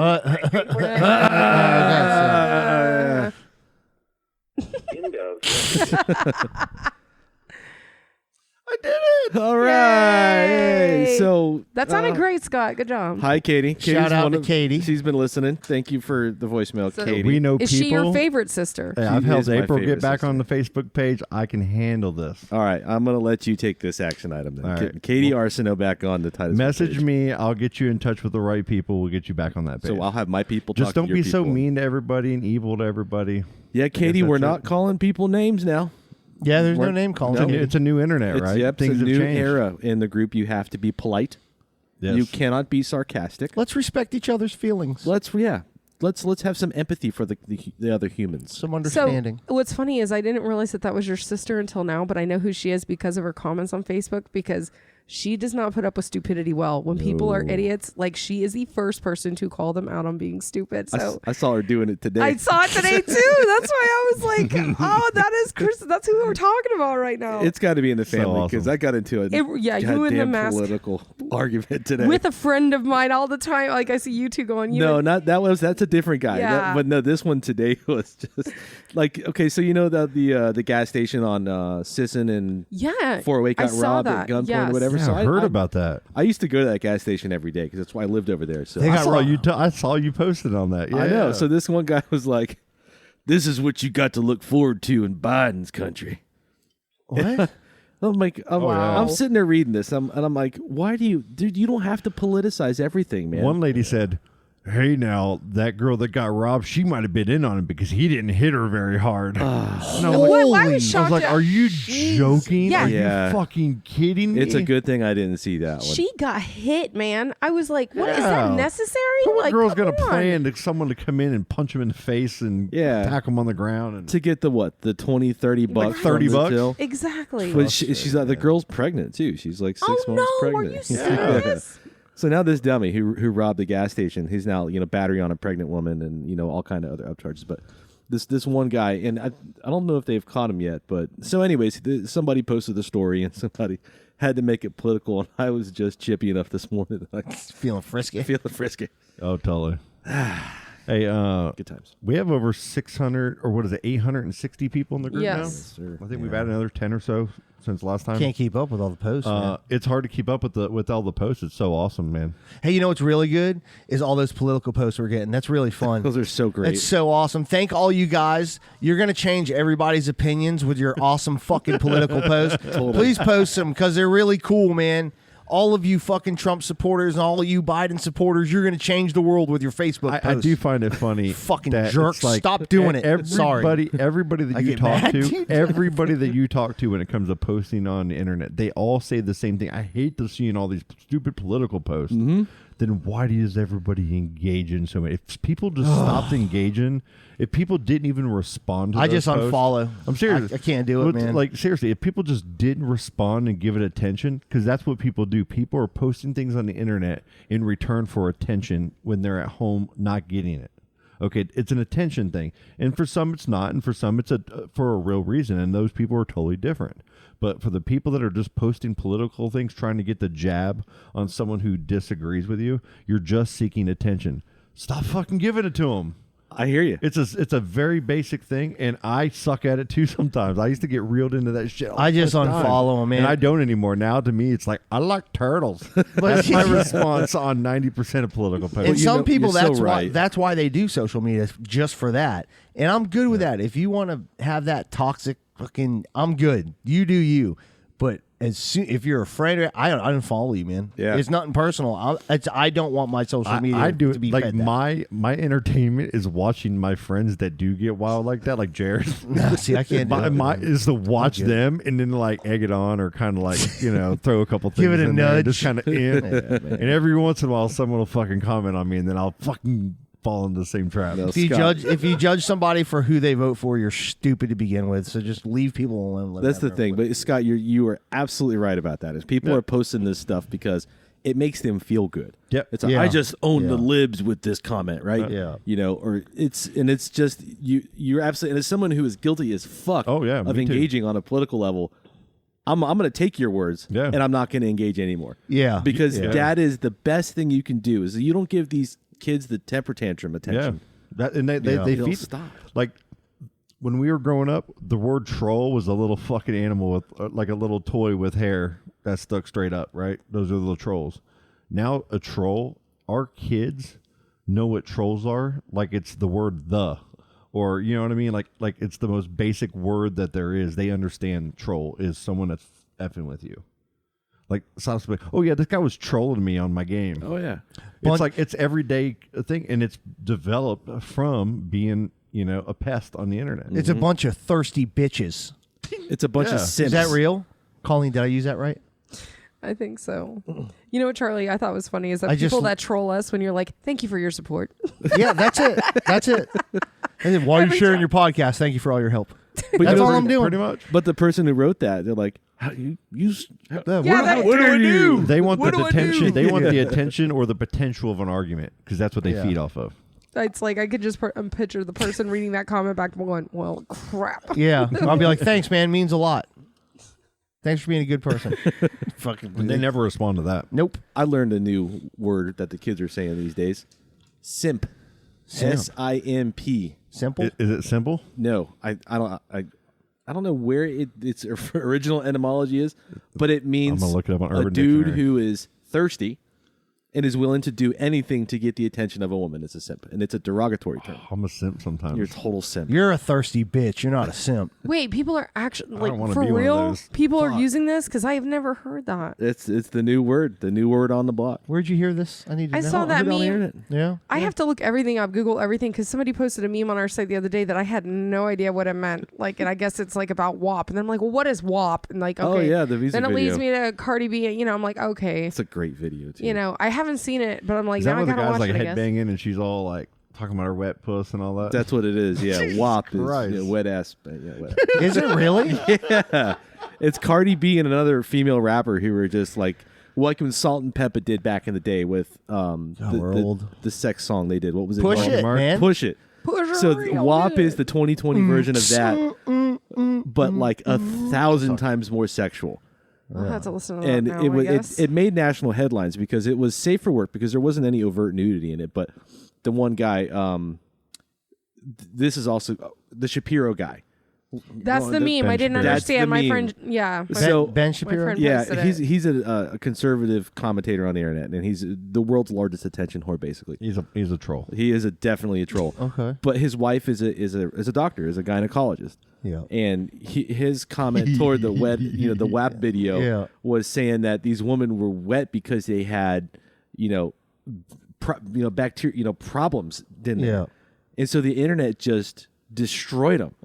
I did it. all right. Yay. Hey, so That sounded great, Scott. Good job. hi, Katie. Shout out to Katie. She's been listening. Thank you for the voicemail, So- Katie. We know Is people. she your favorite sister? Hey, I've She helped is my April favorite get back sister. on the Facebook page. I can handle this. All right, I'm gonna let you take this action item then. All right. Get Katie Arsenault back on the Titusville Message page. me. I'll get you in touch with the right people. We'll get you back on that page. So I'll have my people. Just talk to don't your be so people. mean to everybody and evil to everybody. Yeah, Katie, that's we're it. not calling people names now. Yeah, there's no We're- name calling. No. It's a new internet, It's, right? yep, it's Things a have new changed. era in the group. You have to be polite. Yes. You cannot be sarcastic. Let's respect each other's feelings. Let's have some empathy for the other humans. Some understanding. So what's funny is I didn't realize that was your sister until now, but I know who she is because of her comments on Facebook, because she does not put up with stupidity well. When people are idiots, like, she is the first person to call them out on being stupid. So I saw her doing it today. I saw it today too. That's why I was like, oh, that is Chris. That's who we're talking about right now. It's got to be in the So family because awesome. I got into a Yeah, you and the goddamn mask. political argument today. With a friend of mine all the time. Like, I see you two going, that's a different guy. Yeah. But no, this one today was just like, okay, so you know the gas station on Sisson and yeah, 408 I got saw robbed that. at gunpoint Yes. or whatever. Yeah, So I heard about that. I used to go to that gas station every day because that's why I lived over there. So They I got saw robbed. you. I saw you posted on that. Yeah, I know. So this one guy was like, "This is what you got to look forward to in Biden's country." What? I'm like, I'm sitting there reading this, and I'm like, why do you, dude? You don't have to politicize everything, man. One lady said, "Hey, now that girl that got robbed, she might have been in on it because he didn't hit her very hard." And I was What? like, Why was I was shocked like, at- "Are you Jeez. joking? Yeah. Are Yeah. you fucking kidding me?" It's a good thing I didn't see that one. She got hit, man. I was like, what is Yeah. that necessary? What Like, girl's come gonna on. plan to someone to come in and punch him in the face and tack him on the ground? And to get the what? The 20, 30 bucks. $30 from the bucks? till. Exactly. But she's the girl's pregnant too. She's like 6 months no, pregnant. are you serious? So now this dummy who robbed the gas station, he's now battery on a pregnant woman and all kind of other upcharges. But this one guy, and I don't know if they've caught him yet. But so anyways, somebody posted the story and somebody had to make it political, and I was just chippy enough this morning. Feeling frisky. Feeling frisky. Oh, totally. Hey, good times. We have over 600 or what is it, 860 people in the group Yes. now. Yes, sir. I think we've added another 10 or so since last time. Can't keep up with all the posts. man. It's hard to keep up with all the posts. It's so awesome, man. Hey, you know what's really good is all those political posts we're getting. That's really fun. Those are so great. It's so awesome. Thank all you guys. You're going to change everybody's opinions with your awesome fucking political posts. Please post them because they're really cool, man. All of you fucking Trump supporters and all of you Biden supporters, you're going to change the world with your Facebook I posts. do find it funny. Fucking that jerks. it's like Stop doing it. Sorry. Everybody that I you get talk mad, to, dude. everybody that you talk to when it comes to posting on the internet, they all say the same thing. I hate to seeing all these stupid political posts. Mm-hmm. Then why does everybody engage in so many? If people just stopped engaging, if people didn't even respond to I those just posts- unfollow. I'm serious. I can't do it, man. Like, seriously, if people just didn't respond and give it attention, because that's what people do. People are posting things on the internet in return for attention when they're at home not getting it. Okay, it's an attention thing. And for some it's not, and for some it's for a real reason, and those people are totally different. But for the people that are just posting political things, trying to get the jab on someone who disagrees with you, you're just seeking attention. Stop fucking giving it to them. I hear you. It's a very basic thing, and I suck at it too sometimes. I used to get reeled into that shit. I just all the time. unfollow 'em, man. And I don't anymore. Now to me, it's like, I like turtles. That's my response on 90% of political posts. And some people, you're so that's right. why they do social media, just for that. And I'm good with that. If you want to have that toxic fucking, I'm good. You do you. But if you're a friend, I don't follow you, man. Yeah. It's nothing personal. I don't want my social media I do to be like fed that. my entertainment is watching my friends that do get wild like that, like Jared. No, see, I can't do my it. is to watch them and then like egg it on or kind of like throw a couple things Give it a in there and nudge. just kind of and every once in a while someone will fucking comment on me and then I'll fucking fall into the same trap. No, If you Scott. judge somebody for who they vote for, you're stupid to begin with. So just leave people alone. Let That's the them thing. But Scott, you are absolutely right about that. Is people are posting this stuff because it makes them feel good. Yep. It's like, Yeah. I just own the Yeah. libs with this comment, right? Yeah. Or it's just you're absolutely, and as someone who is guilty as fuck Oh, yeah, of me too. engaging on a political level, I'm going to take your words Yeah. and I'm not going to engage anymore. Yeah. Because Yeah. that is the best thing you can do is you don't give these kids the temper tantrum Yeah. attention. That and they They don't feed stop. like when we were growing up, the word troll was a little fucking animal with like a little toy with hair that stuck straight up, right? Those are the little trolls. Now a troll, our kids know what trolls are, like it's the word the, or you know what I mean? Like it's the most basic word that there is. They understand troll is someone that's effing with you. Like, oh yeah, this guy was trolling me on my game. Oh yeah. It's like it's everyday thing, and it's developed from being, a pest on the internet. It's a bunch of thirsty bitches. It's a bunch of simps. Is that real? Colleen, did I use that right? I think so. You know what, Charlie, I thought was funny is that I people just- that troll us when you're like, thank you for your support. Yeah, that's it. That's it. And then, while you're sharing your podcast, thank you for all your help. But That's all I'm doing. Pretty much. But the person who wrote that, they're like, how, What do I do? They want What the do I attention. do? They want the attention or the potential of an argument because that's what they feed off of. It's like I could just picture the person reading that comment back going, well, crap. Yeah. I'll be like, thanks, man. Means a lot. Thanks for being a good person. Fucking. They never respond to that. Nope. I learned a new word that the kids are saying these days. Simp. Simp. S-I-M-P. Simple. Is it simple? No, I don't know where its original etymology is, but it means I'm gonna look it up on a Urban dude Dictionary. who is thirsty and is willing to do anything to get the attention of a woman. It's a simp, and it's a derogatory term. I'm a simp sometimes. You're a total simp. You're a thirsty bitch. You're not a simp. Wait, people are actually, don't like, wanna for be one of real? those. People are using this? Because I have never heard that. It's the new word on the block. Where'd you hear this? I need to I know. saw that Heard it on the meme. internet. Yeah. I have to look everything up, Google everything, because somebody posted a meme on our site the other day that I had no idea what it meant. Like, and I guess it's like about WAP, and then I'm like, well, what is WAP? And like, okay, Oh yeah, the music then it video. leads me to Cardi B. I'm like, okay, It's a great video too. I haven't seen it, but I'm like, Is that now I when the gotta guy's watch like it. I guess. headbanging and she's all like talking about her wet puss and all that? That's what it is. Yeah, WAP is Christ. wet ass. Yeah, wet. Is it really? Yeah, it's Cardi B and another female rapper who were just like when Salt and Peppa did back in the day with we're old. the sex song they did. What was it? Push called? it, man. Push it. Push it So real WAP good. is the 2020 version of that, but like 1,000 times more sexual. I'll have to listen to that And now, it I was guess. it made national headlines because it was safe for work because there wasn't any overt nudity in it. But the one guy, this is also the Shapiro guy. That's Well, the meme. I Ben didn't Shapiro. understand. That's the My meme. friend, yeah. my So- friend- Ben my Shapiro? friend Yeah, posted he's it. a conservative commentator on the internet, and he's the world's largest attention whore. Basically, He's a troll. he is definitely a troll. Okay. But his wife is a doctor, is a gynecologist. Yeah. And his comment toward the the WAP video Yeah. was saying that these women were wet because they had, bacteria, problems, didn't they? Yeah. And so the internet just destroyed them.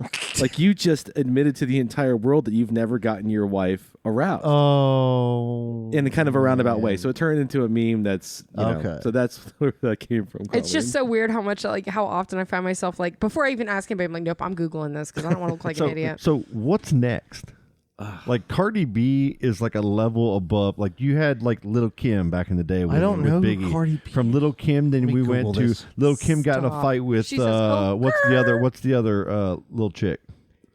Like you just admitted to the entire world that you've never gotten your wife aroused. Oh. In a kind of a roundabout way. So it turned into a meme that's, Okay. so that's where that came from. It's just so weird how much, like, how often I find myself, like, before I even ask anybody, I'm like, nope, I'm Googling this because I don't want to look like an idiot. So what's next? Like Cardi B is like a level above. Like you had like Little Kim back in the day. With, I don't with know who Biggie. Cardi B. From Little Kim, then Let me we Google went to this. Little Kim got in a Stop. fight with She says, "Oh, what's the other little chick?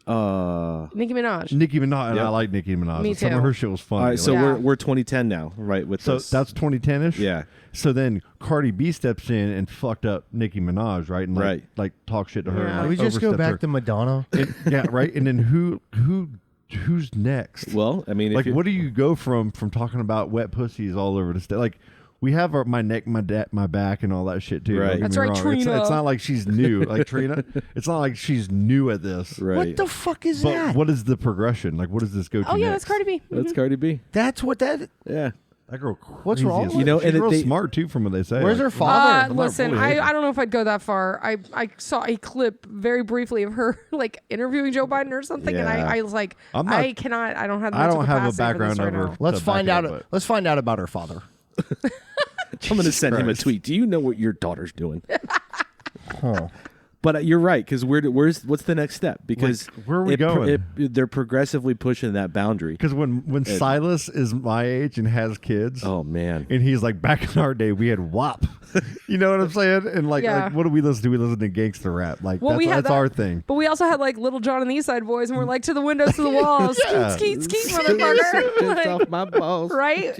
Nicki Minaj. Nicki Minaj. And Yep. I like Nicki Minaj. Me Some too. of her shit was funny. all right, so Yeah. we're 2010 now, right? With So this. that's 2010ish. Yeah. So then Cardi B steps in and fucked up Nicki Minaj, right? And Right. like talk shit to her. Yeah. And, Can like, we just go overstepped back her. to Madonna? And- yeah, right. And then who's next? Well, I mean, if Like, you- what do you go from talking about wet pussies all over the state? Like, we have my neck, my back, and all that shit too. Right. Don't get That's me right, wrong. Trina. It's not like she's new, like Trina. It's not like she's new at this. Right. What the fuck is But that? what is the progression? Like, what does this go to? Oh yeah, next? that's Cardi B. That's Cardi B. That's what that. Yeah. That girl. What's crazy wrong as with fuck. her? She's And real they- smart too, from what they say. Where's Like, her father? Listen, fully I hate. don't know if I'd go that far. I saw a clip very briefly of her like interviewing Joe Biden or something, and Yeah. I was like, I'm not- I cannot. I don't have. The I mental don't have a capacity for this background right over. now. Let's to find back out. it up, Let's find out about her father. I'm going to send him a Christ. tweet. Do you know what your daughter's doing? Huh. But you're right, because what's the next step? Because Like, where are we going? They're progressively pushing that boundary. Because when Silas is my age and has kids, Oh man, and he's like, back in our day, we had WAP. You know what I'm saying? And like, Yeah. like what do we listen to? We listen to gangster rap. Like, Well, we had that's that, our thing. But we also had like Little John and the East Side Boys, and we're like to the windows, to the walls, Yeah. skeet, skeet, skeet, motherfucker, Just Like, off my balls. right?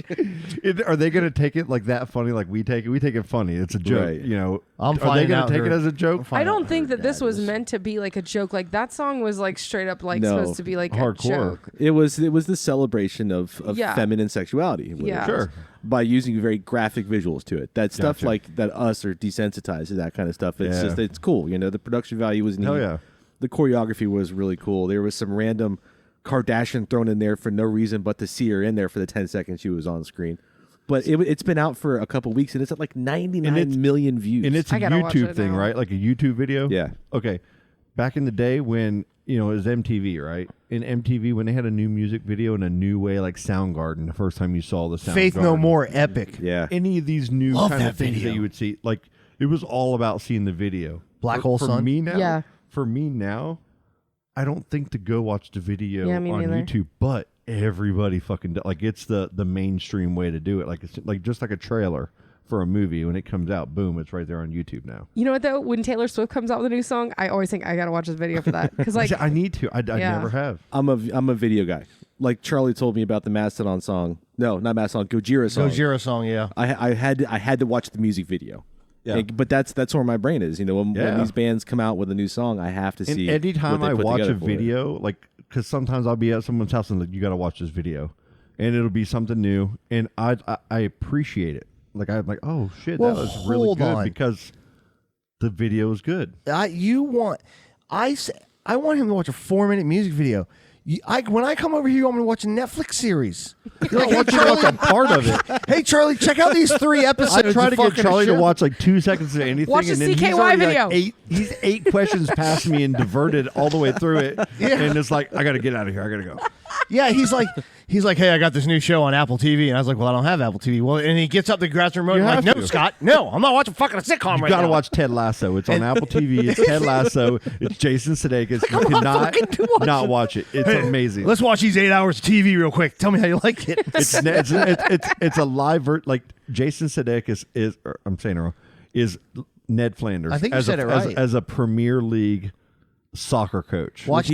Are they going to take it like that funny? Like we take it? We take it funny. It's a joke. Right. You know, I'm are they finding going out to take her- it as a joke? I don't think that this was meant to be like a joke. Like that song was like straight up like No. supposed to be like a Hardcore. joke. It was the celebration of Yeah. feminine sexuality. what it Yeah. was, Sure. By using very graphic visuals to it. That stuff Gotcha. like that us are desensitized to that kind of stuff. It's Yeah. just it's cool. You know, the production value was neat. Hell yeah. The choreography was really cool. There was some random Kardashian thrown in there for no reason but to see her in there for the 10 seconds she was on screen. But it's been out for a couple weeks and it's at like 99 million views. And it's a I gotta watch YouTube it thing, now. right? Like a YouTube video. Yeah. Okay. Back in the day when it was MTV, right? In MTV, when they had a new music video in a new way, like Soundgarden, the first time you saw the Soundgarden. Faith No More, epic. yeah. Any of these new Love kind that of things video. that you would see, like it was all about seeing the video. Black For- Hole for Sun? Me now, Yeah. For me now, I don't think to go watch the video Yeah, me on neither. YouTube, but everybody fucking like it's the mainstream way to do it. Like it's like just like a trailer for a movie when it comes out. Boom, it's right there on YouTube now. You know what though? When Taylor Swift comes out with a new song, I always think I gotta watch this video for that because like I need to. I Yeah. never have. I'm a video guy. Like Charlie told me about the Mastodon song. No, not Mastodon, Gojira song. Gojira song, yeah. I had to watch the music video. Yeah. But that's where my brain is. You know, when Yeah. these bands come out with a new song, I have to And see. anytime what they I put watch together a for it. video, like, because sometimes I'll be at someone's house and like, you got to watch this video, and it'll be something new, and I appreciate it. Like I'm like, oh shit, Well, that was really hold good on. because the video is good. I want him to watch a 4-minute music video. When I come over here, you want me to watch a Netflix series. You're like, I want you to watch a part of it. Hey, Charlie, check out these 3 episodes. I try of to get fucking Charlie to shit. watch like 2 seconds of anything. Watch the and then he's CKY already, video. Like he's 8 questions past me and diverted all the way through it. And it's like, I got to get out of here. I got to go. Yeah, he's like, hey, I got this new show on Apple TV, and I was like, well, I don't have Apple TV. Well, and he gets up, the grabs the remote, You and like, have no, to. Scott, no, I'm not watching fucking a sitcom You right got to now. watch Ted Lasso. It's on Apple TV. It's Ted Lasso. It's Jason Sudeikis. You cannot not watch it. It's amazing. Let's watch these 8 hours of TV real quick. Tell me how you like it. It's a live like Jason Sudeikis is. Or, I'm saying it wrong. Is Ned Flanders? I think you said it right. As a Premier League soccer coach. Watch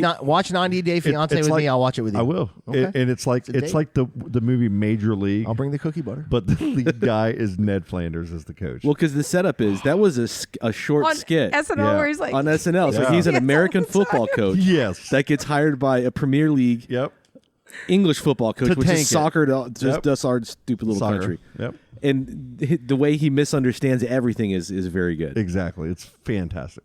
90 Day Fiance it's with like- me. I'll watch it with you. I will. Okay. And it's like It's a date. like the movie Major League. I'll bring the cookie butter. But the lead guy is Ned Flanders as the coach. Well, because the setup is that was a short on skit SNL Yeah. where he's like on SNL. So Yeah. he's an Yes, American all the time. football coach yes. that gets hired by a Premier League Yep. English football coach, To which tank is it. soccer to just Yep. us our stupid little Soccer. country. Yep. And the way he misunderstands everything is very good. Exactly. It's fantastic.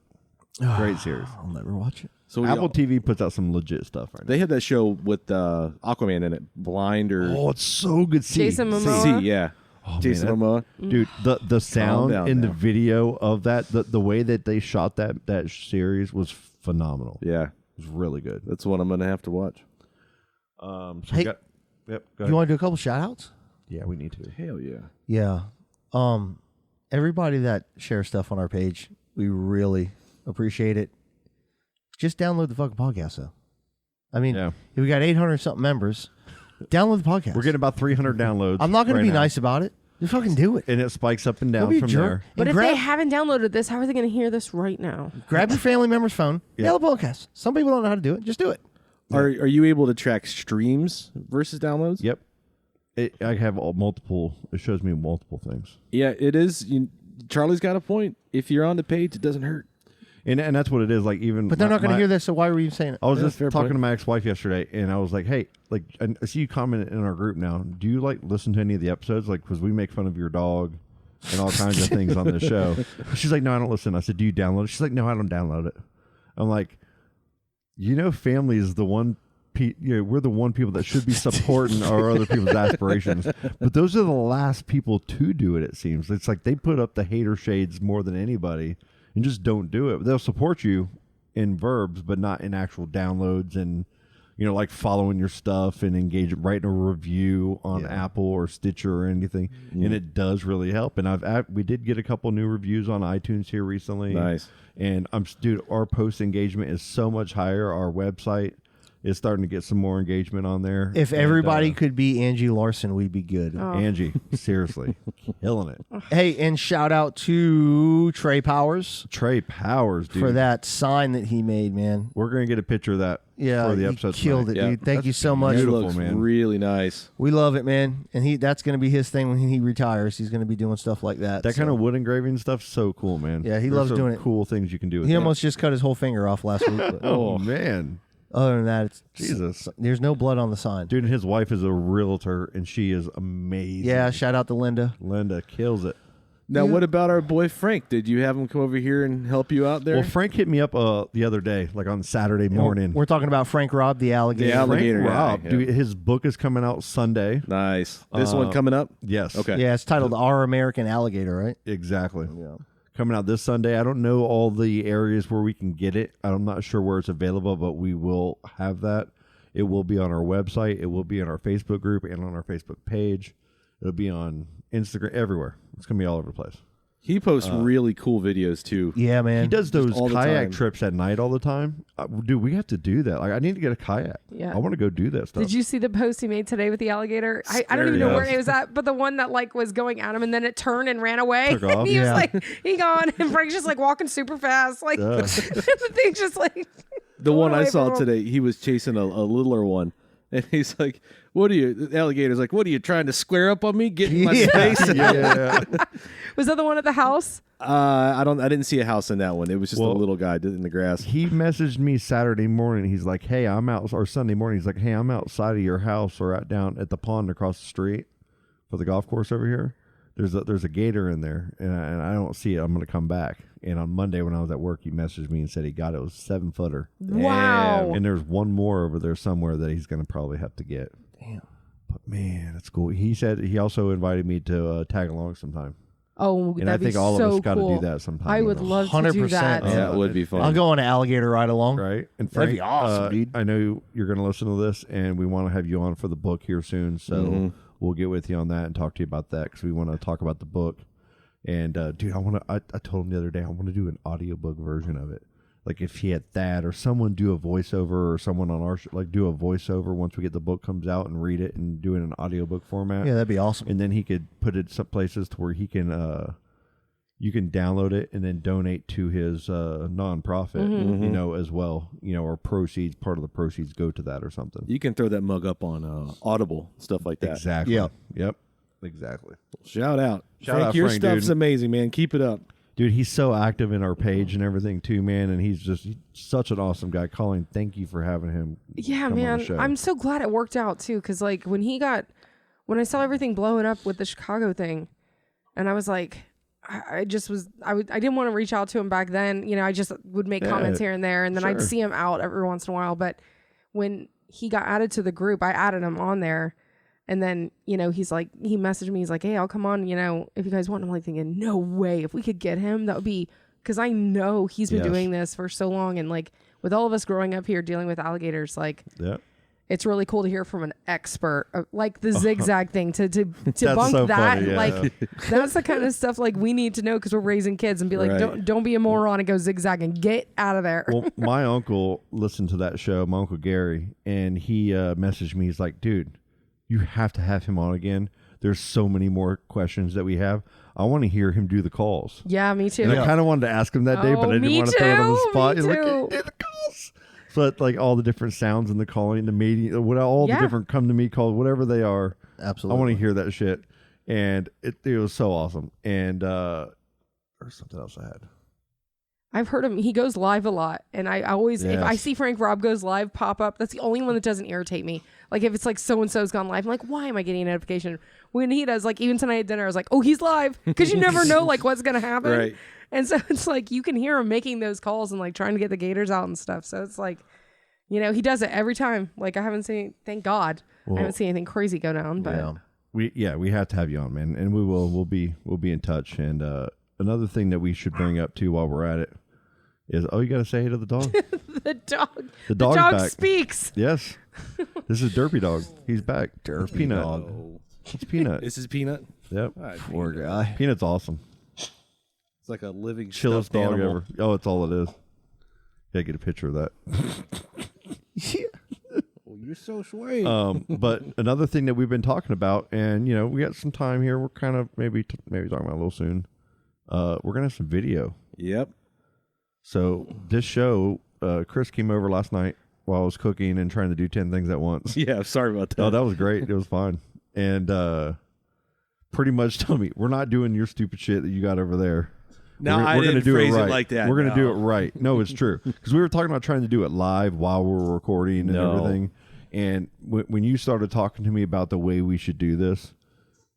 Great series. I'll never watch it. So Apple TV puts out some legit stuff right now. They had that show with Aquaman in it, Blind or Oh, it's so good. Jason Momoa. C, yeah. Jason man, Momoa. Dude, the sound down in now. the video of that, the way that they shot that series was phenomenal. Yeah, It was really good. that's what I'm gonna have to watch. So Hey, yep. Go You ahead. want to do a couple shout outs? Yeah, we need to. Hell yeah. Yeah. Everybody that shares stuff on our page, we really appreciate it. Just download the fucking podcast, though. I mean, Yeah. if we got 800 something members, download the podcast. We're getting about 300 downloads. I'm not going right to be now. nice about it. Just fucking do it. And it spikes up and Don't down be a from jerk. there. But And if grab, they haven't downloaded this, how are they going to hear this right now? grab your family member's phone. Yeah, the podcast. Some people don't know how to do it. Just do it. Are you able to track streams versus downloads? Yep. I have multiple. It shows me multiple things. Yeah, it is. Charlie's got a point. If you're on the page, it doesn't hurt. And that's what it is. Like even, But they're not going to hear this. So why were you saying it? I was Yeah, just fair talking point. to my ex-wife yesterday, and I was like, "Hey, like, I see you comment in our group now. Do you like listen to any of the episodes? Like, because we make fun of your dog and all kinds of things on the show." She's like, "No, I don't listen." I said, "Do you download it?" She's like, "No, I don't download it." I'm like, family is the one. We're the one people that should be supporting our other people's aspirations, but those are the last people to do it. It seems it's like they put up the hater shades more than anybody, and just don't do it. They'll support you in verbs, but not in actual downloads and like following your stuff and engaging, writing a review on Apple or Stitcher or anything, and it does really help. And we did get a couple new reviews on iTunes here recently. Nice. And dude, our post engagement is so much higher. Our website is starting to get some more engagement on there. If everybody could be Angie Larson, we'd be good. Angie, seriously, killing it. Hey, and shout out to Trey Powers. Trey Powers, dude, for that sign that he made, man. We're gonna get a picture of that. Yeah, for the he episode killed tonight. it, dude. Thank you so much. It Beautiful, looks man. really nice. We love it, man. And that's going to be his thing when he retires. He's going to be doing stuff like that. That kind of wood engraving stuff, so cool, man. Yeah, he There's loves some doing it. Cool things you can do with He that. almost just cut his whole finger off last week. But Oh man, other than that, it's Jesus. There's no blood on the sign. Dude, and his wife is a realtor, and she is amazing. Yeah, shout out to Linda. Linda kills it. Now, what about our boy Frank? Did you have him come over here and help you out there? Well, Frank hit me up the other day, like on Saturday morning. We're talking about Frank Robb, the alligator. The alligator Frank guy, Robb, yeah. dude, his book is coming out Sunday. Nice. This one coming up? Yes. Okay. Yeah, it's titled Our American Alligator, right? Exactly. Yeah. Coming out this Sunday. I don't know all the areas where we can get it. I'm not sure where it's available, but we will have that. It will be on our website. It will be on our Facebook group and on our Facebook page. It'll be on Instagram, everywhere. It's going to be all over the place. He posts really cool videos, too. Yeah, man. He does those all the kayak time. trips at night all the time. Dude, we have to do that. Like, I need to get a kayak. Yeah. I want to go do that stuff. Did you see the post he made today with the alligator? I don't even know where Yes. it was at, but the one that like was going at him and then it turned and ran away. Took off? And he was Yeah. like, he gone. And Frank's just like walking super fast. Like Yeah. the thing's just like. The one I away saw from him. today, he was chasing a littler one. And he's like, "What are you?" The alligator's like, "What are you trying to square up on me? Get in my space?" Yeah. Was that the one at the house? I didn't see a house in that one. It was just a Well, little guy in the grass. He messaged me Saturday morning. He's like, "Hey, I'm out," or Sunday morning. He's like, "Hey, I'm outside of your house or out down at the pond across the street for the golf course over here. There's a gator in there, and I don't see it. I'm going to come back." And on Monday when I was at work, he messaged me and said he got it. It was 7-footer, Wow. and there's one more over there somewhere that he's going to probably have to get. Damn. But man, that's cool. He said he also invited me to tag along sometime. Oh, And that'd I be think all so of us got to cool. do that sometime. I would love to do 100%. that. Yeah. That would be fun. I'll go on an alligator ride along. Right? And That'd be Frank, awesome, dude. I know you're going to listen to this, and we want to have you on for the book here soon. So we'll get with you on that and talk to you about that because we want to talk about the book. And dude, I told him the other day I want to do an audiobook version of it. Like if he had that or someone do a voiceover or someone on our do a voiceover once we get the book comes out and read it and do it in an audiobook format. Yeah, that'd be awesome. And then he could put it some places to where he can you can download it and then donate to his nonprofit, as well, or proceeds, part of the proceeds go to that or something. You can throw that mug up on Audible, stuff like that. Exactly. Yep. Exactly. Shout out. Shout Frank, out, your Frank, stuff's dude. amazing, man. Keep it up. Dude, he's so active in our page and everything too, man. And he's such an awesome guy. Colleen, thank you for having him. Yeah, come on the man. show. I'm so glad it worked out too. Cause like when I saw everything blowing up with the Chicago thing and I was like, I didn't want to reach out to him back then. I just would make comments here and there and then I'd sure. see him out every once in a while. But when he got added to the group, I added him on there. And then, he's like, he messaged me. He's like, hey, I'll come on, if you guys want. I'm like thinking, no way. If we could get him, that would be, because I know he's been Yes. doing this for so long. And like with all of us growing up here dealing with alligators, like Yep. it's really cool to hear from an expert, like the zigzag thing to debunk so that. funny, yeah. Like that's the kind of stuff like we need to know because we're raising kids and be like, Right. don't be a moron and go zigzagging. Get out of there. Well, my uncle listened to that show, my Uncle Gary, and he messaged me. He's like, dude, you have to have him on again. There's so many more questions that we have. I want to hear him do the calls. Yeah, me too. And I kind of wanted to ask him that day, but I didn't me want to throw it on the too, spot. me He's like, too. do the calls. But like all the different sounds in the calling, the meeting, all the Yeah. different come to me calls, whatever they are. Absolutely. I want to hear that shit. And it was so awesome. And there's something else I had. I've heard him. He goes live a lot, and I always, if I see Frank Robb goes live pop up, that's the only one that doesn't irritate me. Like if it's like so and so's gone live, I'm like, why am I getting a notification? When he does, like even tonight at dinner, I was like, oh, he's live, because you never know like what's gonna happen. Right. And so it's like you can hear him making those calls and like trying to get the Gators out and stuff. So it's like, you know, he does it every time. Like I haven't seen, thank God, I haven't seen anything crazy go down. But we have to have you on, man, and we'll be in touch. And another thing that we should bring up too while we're at it is, you got to say hey to the dog. The dog. The dog back. Speaks. Yes. This is Derpy Dog. He's back. Derpy Peanut. Dog. It's Peanut. This is Peanut. Yep. Poor guy. Peanut's awesome. It's like a living Chillest stuffed dog animal. ever. Oh, it's all it is. Gotta get a picture of that. Oh, you're so sweet. But another thing that we've been talking about, and you know, we got some time here. We're kind of maybe talking about it a little soon. We're gonna have some video. Yep. So this show, Chris came over last night while I was cooking and trying to do 10 things at once. Yeah, sorry about that. Oh, that was great. It was fine. And pretty much told me, we're not doing your stupid shit that you got over there. No, we're gonna do phrase it right. it like that. We're going to do it right. No, it's true. Because we were talking about trying to do it live while we're recording and everything. And when you started talking to me about the way we should do this,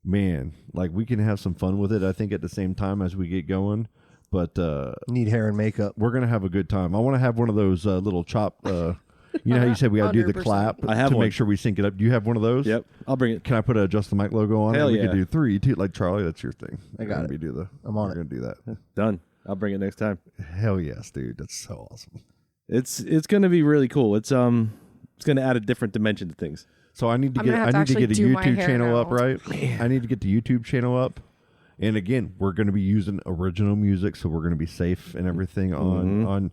man, like we can have some fun with it, I think, at the same time as we get going. But need hair and makeup. We're going to have a good time. I want to have one of those little chop... you know how you said we got to do the 100%. clap I have to one. make sure we sync it up? Do you have one of those? Yep. I'll bring it. Can I put a Just the Mic logo on Hell it? We yeah. could do 3, 2, like Charlie, that's your thing. I got it. I'm on We're it. going to do that. Done. I'll bring it next time. Hell yes, dude. That's so awesome. It's going to be really cool. It's going to add a different dimension to things. So I need to I'm gonna have to get a actually do my YouTube hair channel now. up, right? I need to get the YouTube channel up. And again, we're going to be using original music, so we're going to be safe and everything on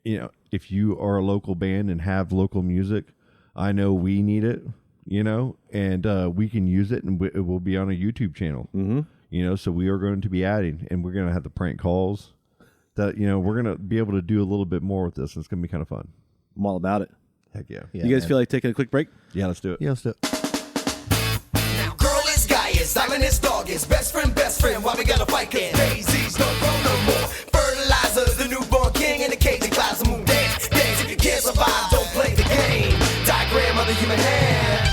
you know, if you are a local band and have local music, I know we need it, you know, and we can use it, and it will be on a YouTube channel. Mm-hmm. You know, so we are going to be adding, and we're going to have the prank calls that, you know, we're going to be able to do a little bit more with this. It's going to be kind of fun. I'm all about it. Heck yeah. You guys feel like taking a quick break? Yeah, let's do it. Yeah, let's do it. Now, girl is guy is, I'm in his dog is best friend. Why we gotta fight? Cause daisies don't grow no more. Fertilizer, the newborn king in the cage, the clouds of moon dance. Dance if you can't survive, don't play the game. Diagram of the human hand.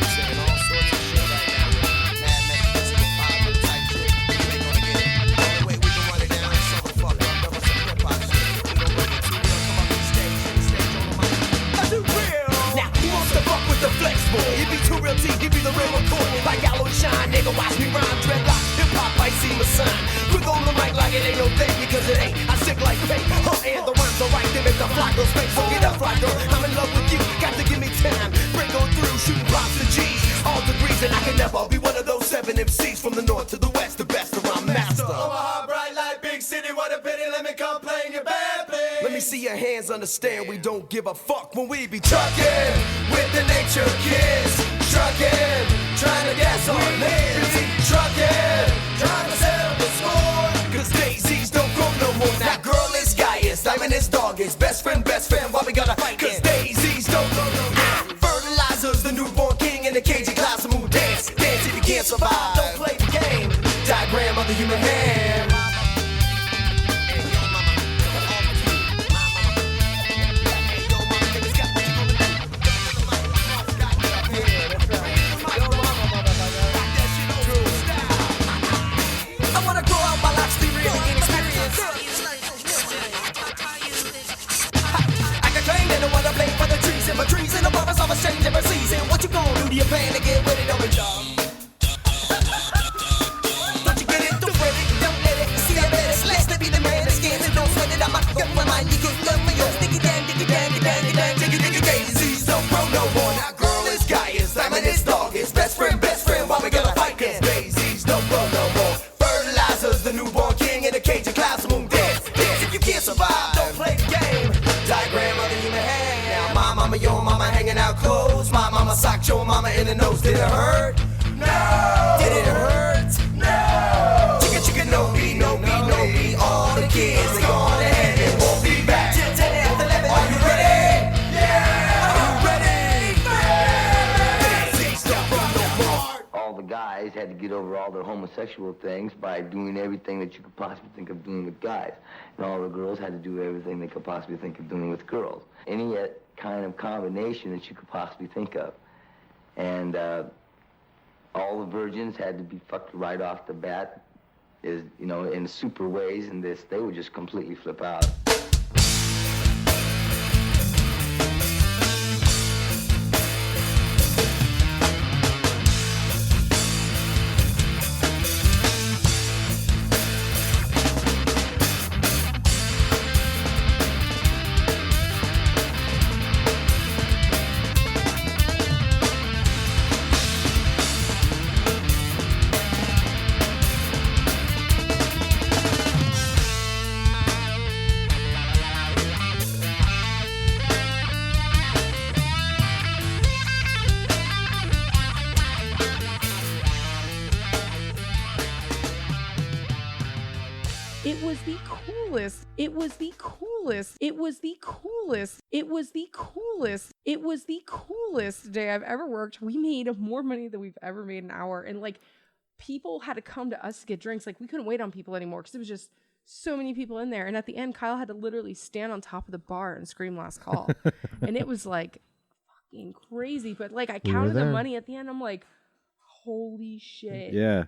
Saying all sorts of shit right now. Mad metaphysical fiber type shit. You ain't gonna get it. Only way we can run it down is so fuck up. There was some hip hop shit. We don't bring it too real. Come up on stage on the mic. I do real. Now, who wants to fuck with the flex boy? He be too real T, he be the real McCoy. Like yellow shine, nigga, watch me rhyme. Dreadlock, hip hop, I see my sign. Quick on the mic like it ain't no thing, because it ain't. I stick like fake. And the rhymes are right, they make the fly go space. So get up, fly girl, I'm in love with you. Got to give me time. Break on through, shooting props to G's. All degrees, and I can never be one of those 7 MCs from the north to the west, the best around master. Omaha, bright light, big city, what a pity, let me complain, you bad, please. Let me see your hands understand, we don't give a fuck when we be trucking with the nature kids. Trucking, trying to gas our limbs. Trucking, trying to settle the score. Cause daisies don't grow no more. Now girl is Gaius, diamond is dog is best friend, why we gotta fight? Cause daisies don't grow no more. Fertilizer's the newborn king in the cagey clouds of moon dance. Dance if you can't survive, don't play the game. Diagram of the human hand. I wanna grow out my life's theory and gain experience. I can claim that I wanna blame for the trees and my trees and the brothers of a change every season. What you gonna do to your plan to get ready to job? Don't you get it? Don't fret it, don't let it. See I bet it's less to be the man that skins and don't sweat it. I'm a gun my mind, you get gun for yours. Diggy dang, diggy dang, diggy dang, diggy dang, diggy diggy daisies don't grow no more. Now girl is Gaius, diamond is dog is best friend, why we gotta fight? Cause daisies don't grow no more. Fertilizer's the newborn king in the cage of clouds of moon dance. Dance if you can't survive, don't play the game. Diagram of the human hand. Now my mama, your mama hanging out close. My mama socked your mama in the nose. Did it hurt? No. Did it hurt? No. Chicka chicka no me, no me, no me. All the kids they gone ahead and won't be back. 10 after 11. Are you ready? Yeah. Are you ready? Daisies don't grow no more. All the the guys had to get over all their homosexual things by doing everything that you could possibly think of doing with guys. And all the girls had to do everything they could possibly think of doing with girls. Any kind of combination that you could possibly think of. And all the virgins had to be fucked right off the bat, is, you know, in super ways, and they would just completely flip out. It was the coolest. It was the coolest. It was the coolest. It was the coolest. It was the coolest day I've ever worked. We made more money than we've ever made an hour. And like, people had to come to us to get drinks. Like, we couldn't wait on people anymore because it was just so many people in there. And at the end, Kyle had to literally stand on top of the bar and scream last call. And it was like fucking crazy. But like, I counted the money at the end. I'm like, holy shit. Yeah.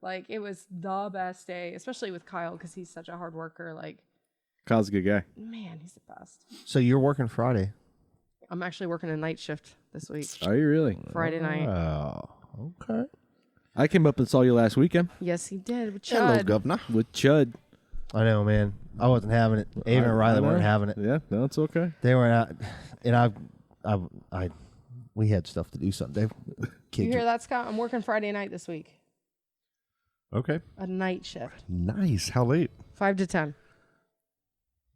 Like, it was the best day, especially with Kyle because he's such a hard worker. Like, Kyle's a good guy. Man, he's the best. So you're working Friday? I'm actually working a night shift this week. Are you really? Friday night. Oh, okay. I came up and saw you last weekend. Yes, he did. With Hello, Chud. Governor. With Chud. I know, man. I wasn't having it. Ava and Riley weren't having it. Yeah, no, it's okay. They weren't. And we had stuff to do Sunday. You hear that, Scott? I'm working Friday night this week. Okay. A night shift. Nice. How late? 5 to 10.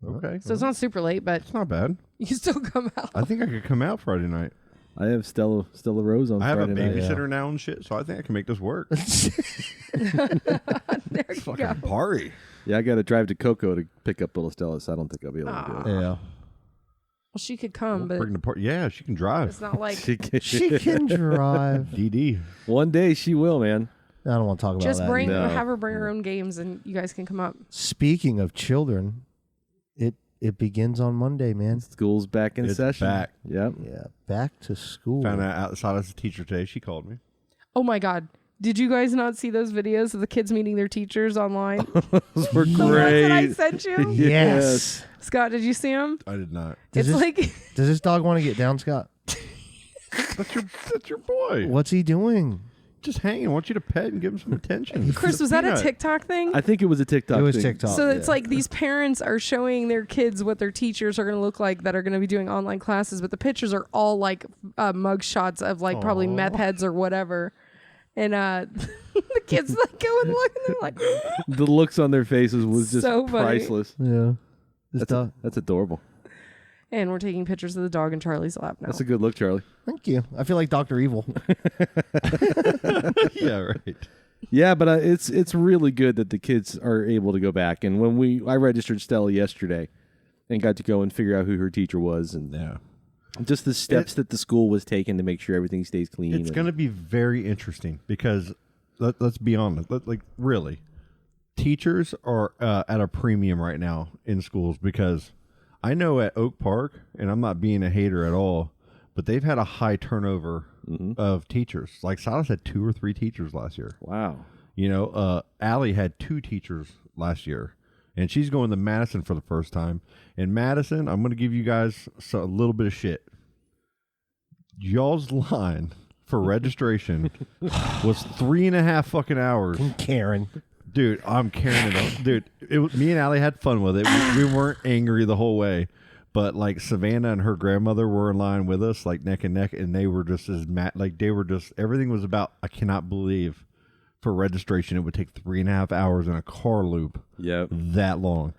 Okay. So it's not super late, but It's not bad. you can still come out. I think I could come out Friday night. I have Stella Rose on I have Friday a night. babysitter now and shit, so I think I can make this work. There you Fucking go. party. Yeah, I got to drive to Cocoa to pick up little Stella, so I don't think I'll be able to do it. Yeah. Well, she could come, but Bring the party. Yeah, she can drive. it's not like She can drive. DD. One day she will, man. I don't want to talk about just that. bring, No. have her bring her own games, and you guys can come up. Speaking of children, it begins on Monday, man. School's back in It's session. back. Yep. Yeah, back to school. Found out outside as a teacher today. She called me. Oh my God. Did you guys not see those videos of the kids meeting their teachers online? Those were The ones that I great. sent you? Yes. Scott, did you see them? I did not. Does It's this, like does this dog want to get down, Scott? That's your boy. What's he doing? Just hanging. I want you to pet and give him some attention. Chris, was that a TikTok thing? I think it was a TikTok It was thing. TikTok. So it's yeah. like these parents are showing their kids what their teachers are going to look like that are going to be doing online classes, but the pictures are all like mug shots of like probably meth heads or whatever. And the kids like go and look and they're like, The looks on their faces was just So funny. priceless. Yeah. This That's, dog. that's adorable. and we're taking pictures of the dog in Charlie's lap now. That's a good look, Charlie. Thank you. I feel like Dr. Evil. Yeah, right. Yeah, but it's really good that the kids are able to go back. And when I registered Stella yesterday and got to go and figure out who her teacher was, and Yeah. just the steps that the school was taking to make sure everything stays clean. It's going to be very interesting because let's be honest. Like really, teachers are at a premium right now in schools because I know at Oak Park, and I'm not being a hater at all, but they've had a high turnover of teachers. Like Silas had 2 or 3 teachers last year. Wow. You know, Allie had 2 teachers last year, and she's going to Madison for the first time. In Madison, I'm going to give you guys a little bit of shit. Y'all's line for registration was 3.5 fucking hours. Karen. Dude, I'm carrying it up. Dude, me and Allie had fun with it. We weren't angry the whole way. But like Savannah and her grandmother were in line with us, like neck and neck, and they were just as mad. Like they were just, everything was about, I cannot believe for registration it would take 3.5 hours in a car loop. Yep. That long.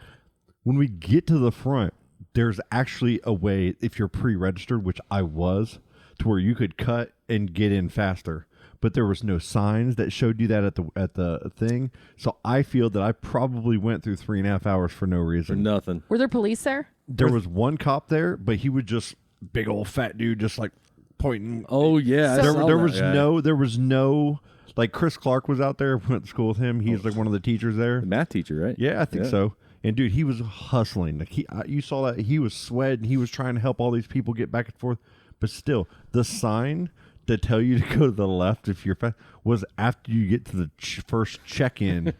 When we get to the front, there's actually a way, if you're pre-registered, which I was, to where you could cut and get in faster. But there was no signs that showed you that at the thing. So I feel that I probably went through 3.5 hours for no reason. For nothing. Were there police there? There was one cop there, but he was just big old fat dude, just like pointing. Oh yeah. So- I saw There that was guy. no like Chris Clark was out there, went to school with him. He's like one of the teachers there. The math teacher, right? Yeah, I think so. And dude, he was hustling. Like you saw that he was sweating. He was trying to help all these people get back and forth. But still, the sign to tell you to go to the left if you're fast was after you get to the first check-in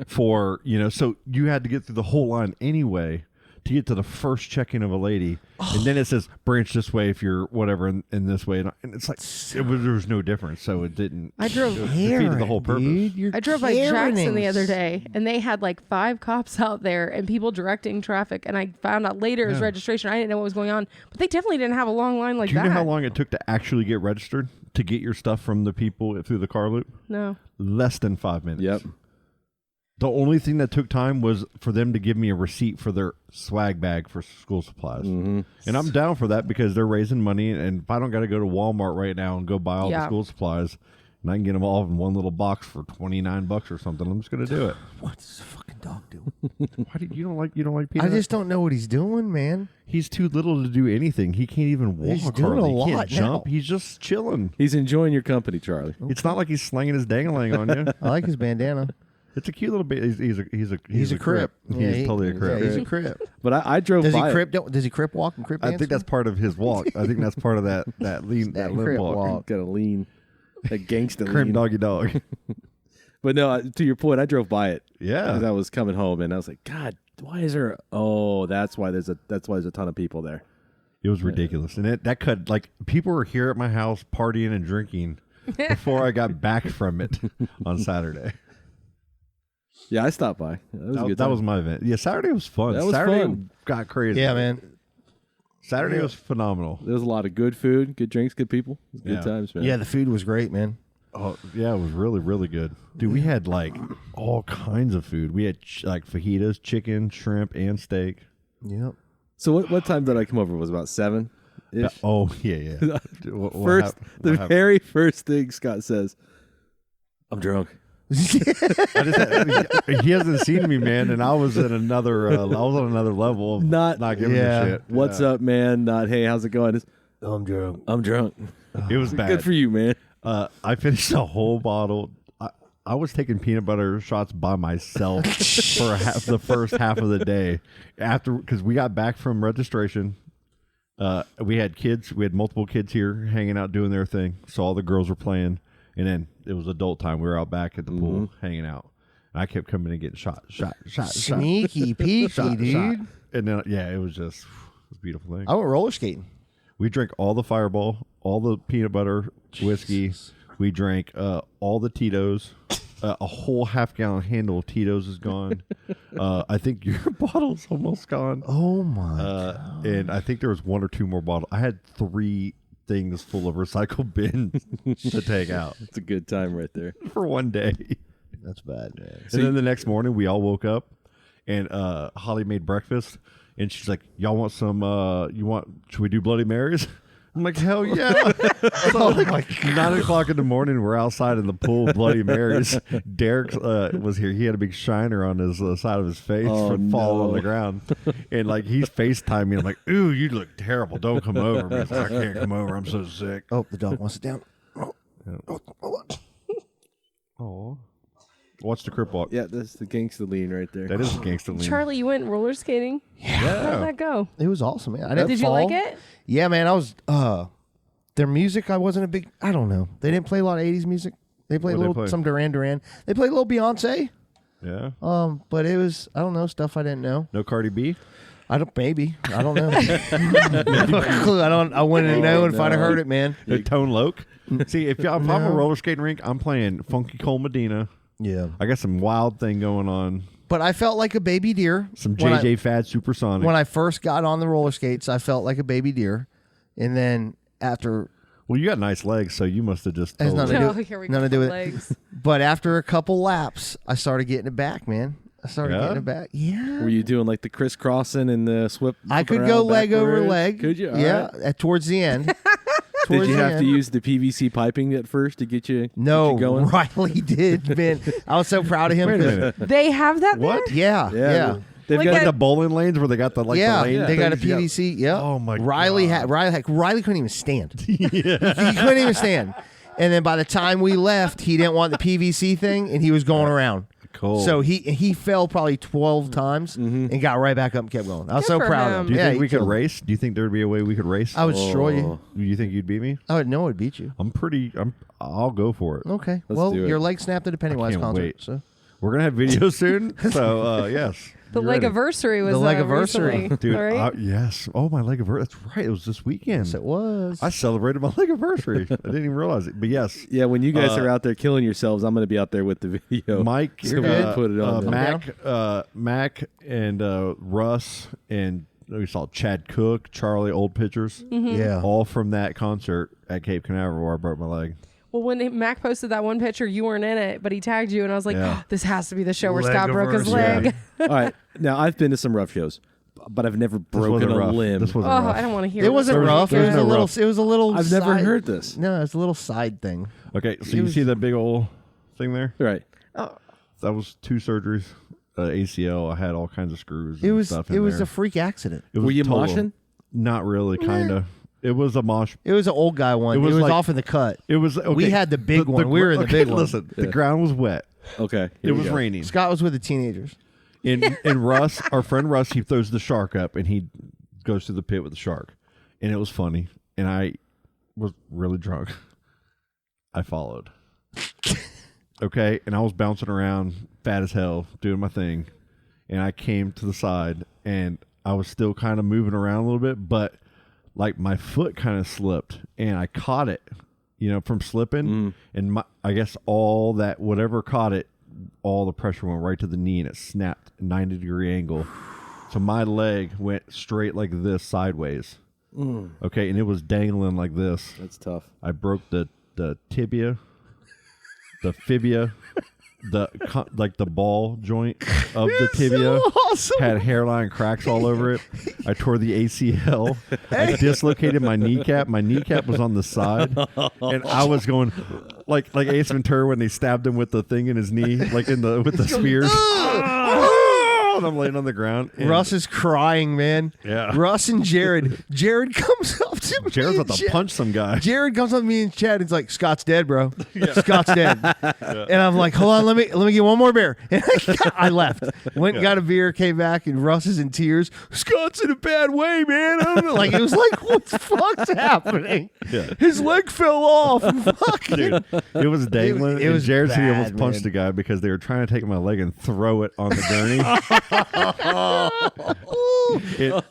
for, so you had to get through the whole line anyway to get to the first check-in of a lady. And then it says branch this way if you're whatever in this way. And it's like, there was no difference. So it didn't. I drove defeated the whole purpose. I drove by Jackson the other day, and they had like 5 cops out there and people directing traffic. And I found out later it was registration. I didn't know what was going on, but they definitely didn't have a long line like that. Do you know how long it took to actually get registered to get your stuff from the people through the car loop? No. Less than 5 minutes. Yep. The only thing that took time was for them to give me a receipt for their swag bag for school supplies. Mm-hmm. And I'm down for that because they're raising money. And if I don't got to go to Walmart right now and go buy all the school supplies, and I can get them all in one little box for $29 or something, I'm just going to do it. What's the fucking dog doing? Why do you don't like Peanut? I just don't know what he's doing, man. He's too little to do anything. He can't even walk. He's doing a lot He can't jump. now. He's just chilling. He's enjoying your company, Charlie. It's not like he's slinging his dangling on you. I like his bandana. It's a cute little bit. He's a crip. Yeah, he's totally a crip. Yeah, he's a crip. But I drove by. Does he crip walk and crip dance? I think that's part of his walk. I think that's part of that lean That limp crip walk. walk. Got a lean, a gangsta Crimp lean. doggy dog. But no, to your point, I drove by it. Yeah, as I was coming home, and I was like, God, why is there? Oh, that's why there's a ton of people there. It was ridiculous, and that cut like people were here at my house partying and drinking before I got back from it on Saturday. Yeah, I stopped by. That was my event. Yeah, Saturday was fun. That was Saturday fun. Got crazy. Yeah, man. Saturday was phenomenal. There was a lot of good food, good drinks, good people. It was good times, man. Yeah, the food was great, man. Oh, yeah, it was really, really good. Dude, we had like all kinds of food. We had like fajitas, chicken, shrimp, and steak. Yep. So what time did I come over? It was about 7? Oh, yeah. The very first thing Scott says, I'm drunk. He hasn't seen me, man, and I was at another. I was on another level of not giving a shit. What's up, man? Not hey, how's it going? I'm drunk. I'm drunk. It was bad. Good for you, man. I finished a whole bottle. I was taking peanut butter shots by myself for the first half of the day because we got back from registration. We had kids. We had multiple kids here hanging out doing their thing. So all the girls were playing. And then it was adult time. We were out back at the pool hanging out. And I kept coming and getting shot. Sneaky peeky, dude. And then, it was just a beautiful thing. I went roller skating. We drank all the Fireball, all the peanut butter whiskey. We drank all the Tito's. A whole half-gallon handle of Tito's is gone. I think your bottle's almost gone. Oh, my God. And I think there was 1 or 2 more bottles. I had 3 things full of recycled bins to take out. It's a good time right there. For one day. That's bad, man. And then the next morning, we all woke up, and Holly made breakfast, and she's like, y'all want some, should we do Bloody Marys? I'm like, hell yeah. So like 9 o'clock in the morning, we're outside in the pool, Bloody Marys. Derek was here. He had a big shiner on his side of his face from falling on the ground. And like he's FaceTiming me. I'm like, ooh, you look terrible. Don't come over. He's like, I can't come over. I'm so sick. Oh, the dog wants it down. Oh. Watch the crip walk. Yeah, that's the gangsta lean right there. That is gangsta lean. Charlie, you went roller skating? Yeah. How did that go? It was awesome, man. I didn't Did you fall. like it? Yeah, man. I was, their music, I wasn't a big, I don't know. They didn't play a lot of 80s music. They played some Duran Duran. They played a little Beyonce. Yeah. But it was, I don't know, stuff I didn't know. No Cardi B? I don't know. No clue. I wouldn't know if I'd have heard it, man. No Tone Loc? See, if I'm a roller skating rink, I'm playing Funky Cole Medina. Yeah. I got some wild thing going on. But I felt like a baby deer. Some JJ Fad Supersonic. When I first got on the roller skates, I felt like a baby deer. And then after... Well, you got nice legs, so you must have just... Has nothing to do with legs. it. But after a couple laps, I started getting it back, man. Getting it back. Yeah. Were you doing like the crisscrossing and the swip? I could go leg over leg. Could you? Towards the end. Did you have to use the PVC piping at first to get you going? Riley did, man. I was so proud of him. Wait a minute. They have that there? What? Yeah. They've Like got a- the bowling lanes where they got the the lane. They got a things. PVC. Yeah. Oh my Riley God. Riley couldn't even stand. He couldn't even stand. And then by the time we left, he didn't want the PVC thing, and he was going around. Cool. So he fell probably 12 times and got right back up and kept going. I was so proud of him. Do you think we could killed it. race? Do you think there would be a way we could race? I would destroy you. Do you think you'd beat me? I would know I'd beat you. I'll go for it. Okay. Let's Well, do it. your leg snapped at a Pennywise can't concert. wait. So. We're gonna have video soon. So yes. The You ready? leg-iversary was The leg-iversary. recently, Dude, right? yes. Oh, my leg anniversary. That's right. It was this weekend. Yes, it was. I celebrated my leg anniversary. I didn't even realize it. But yes. Yeah, when you guys are out there killing yourselves, I'm going to be out there with the video. Mike, So we can put it on there. Mac and Russ and we saw Chad Cook, Charlie, old pictures. Mm-hmm. Yeah. All from that concert at Cape Canaveral where I broke my leg. Well, when Mac posted that one picture, you weren't in it, but he tagged you, and I was like, Yeah. this has to be the show where Scott broke his leg. All right. Now, I've been to some rough shows, but I've never broken a limb. This wasn't Oh, rough. I don't want to hear It wasn't rough. It was a little. It was a little. I've never side- heard this. No, it's a little side thing. Okay, so you see that big old thing there? Right. That was 2 surgeries. ACL. I had all kinds of screws. It and was. stuff It in was there. a freak accident. It was Were you total. moshing? Not really. Kind of. It was a mosh. It was an old guy one. It was like- off in the cut. It was. Okay, We had the big one. We were in the big one. Listen, the ground was wet. Okay. It was raining. Scott was with the teenagers. And Russ, our friend Russ, he throws the shark up and he goes to the pit with the shark, and it was funny. And I was really drunk. I followed. Okay, and I was bouncing around, fat as hell, doing my thing, and I came to the side, and I was still kind of moving around a little bit, but like my foot kind of slipped, and I caught it, from slipping, and I guess all that whatever caught it, all the pressure went right to the knee, and it snapped a 90-degree angle. So my leg went straight like this sideways. Okay, and it was dangling like this. That's tough. I broke the tibia, the fibia, the ball joint of the tibia. Awesome. Had hairline cracks all over it. I tore the ACL. I dislocated my kneecap. My kneecap was on the side, and I was going like Ace Ventura when they stabbed him with the thing in his knee, like with the spears. And I'm laying on the ground. Russ is crying, man. Yeah. Russ and Jared. Jared comes up to me. Jared's and about to Chad- punch some guy. Jared comes up to me and Chad. He's like, "Scott's dead, bro. Scott's dead." And I'm like, "Hold on, let me get one more beer." And I left. Went and got a beer. Came back, and Russ is in tears. Scott's in a bad way, man. Like it was like, what the fuck's happening? Yeah. His leg fell off. Fucking. Dude, it was dangling. It was and Jared said he bad, almost punched man. a guy because they were trying to take my leg and throw it on the gurney.